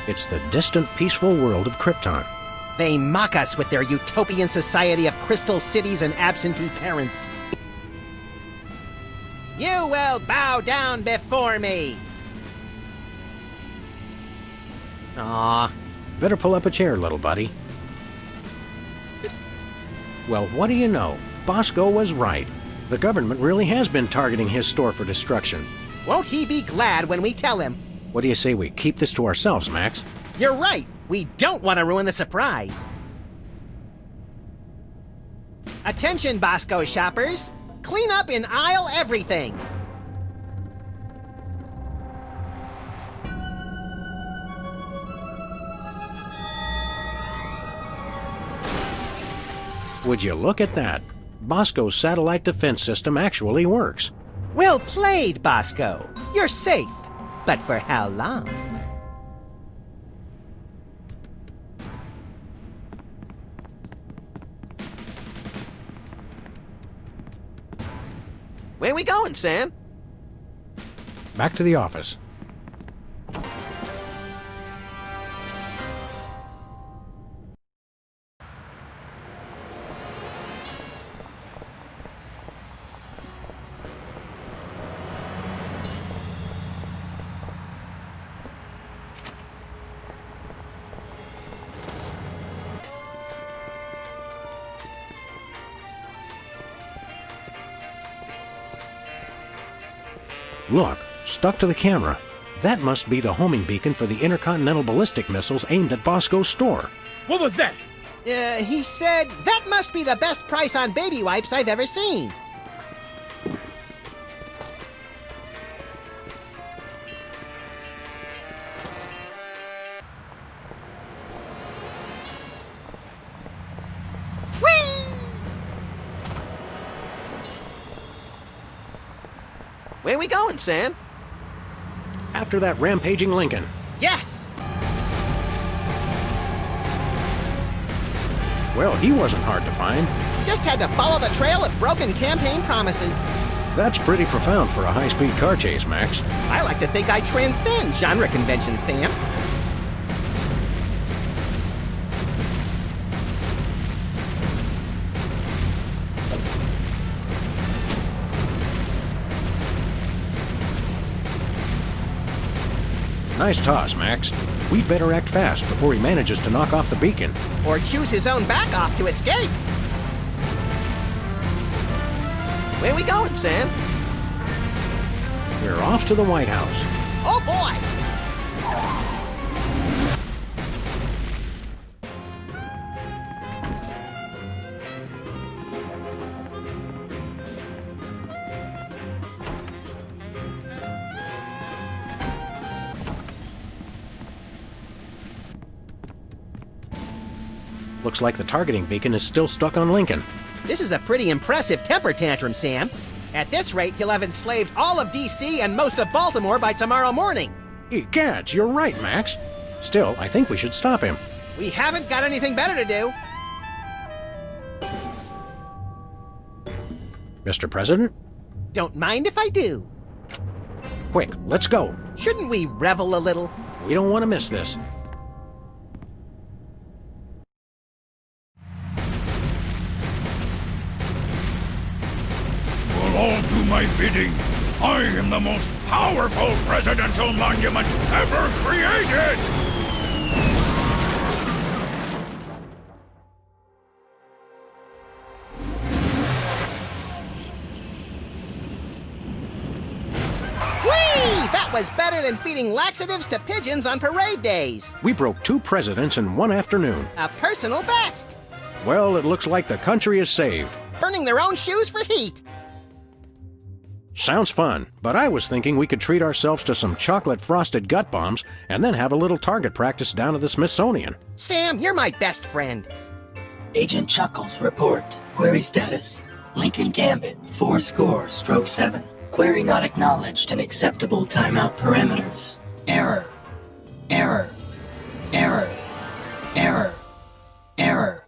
B: It's the distant, peaceful world of Krypton.
C: They mock us with their utopian society of crystal cities and absentee parents. You will bow down before me! Aw.
B: Better pull up a chair, little buddy. Well, what do you know? Bosco was right. The government really has been targeting his store for destruction.
C: Won't he be glad when we tell him?
B: What do you say we keep this to ourselves, Max?
C: You're right. We don't want to ruin the surprise. Attention, Bosco shoppers. Clean up in aisle everything.
B: Would you look at that? Bosco's satellite defense system actually works.
C: Well played, Bosco. You're safe. But for how long?
L: Where we going, Sam?
B: Back to the office. Look, stuck to the camera. That must be the homing beacon for the intercontinental ballistic missiles aimed at Bosco's store.
H: What was that?
C: He said, that must be the best price on baby wipes I've ever seen.
L: Where we going, Sam?
B: After that rampaging Lincoln.
C: Yes!
B: Well, he wasn't hard to find.
C: Just had to follow the trail of broken campaign promises.
B: That's pretty profound for a high-speed car chase, Max.
C: I like to think I transcend genre conventions, Sam.
B: Nice toss, Max. We'd better act fast before he manages to knock off the beacon.
C: Or choose his own back off to escape. Where we going, Sam?
B: We're off to the White House.
C: Oh, boy!
B: Looks like the targeting beacon is still stuck on Lincoln.
C: This is a pretty impressive temper tantrum, Sam. At this rate, he'll have enslaved all of D.C. and most of Baltimore by tomorrow morning.
B: Egads, you're right, Max. Still, I think we should stop him.
C: We haven't got anything better to do.
B: Mr. President?
C: Don't mind if I do.
B: Quick, let's go.
C: Shouldn't we revel a little?
B: We don't want to miss this.
M: All do my bidding. I am the most powerful presidential monument ever created!
C: Whee! That was better than feeding laxatives to pigeons on parade days.
B: We broke 2 presidents in one afternoon.
C: A personal best.
B: Well, it looks like the country is saved.
C: Burning their own shoes for heat.
B: Sounds fun, but I was thinking we could treat ourselves to some chocolate-frosted gut bombs and then have a little target practice down at the Smithsonian.
C: Sam, you're my best friend.
T: Agent Chuckles, report. Query status. Lincoln Gambit, 4-7. Query not acknowledged and acceptable timeout parameters. Error. Error. Error. Error. Error.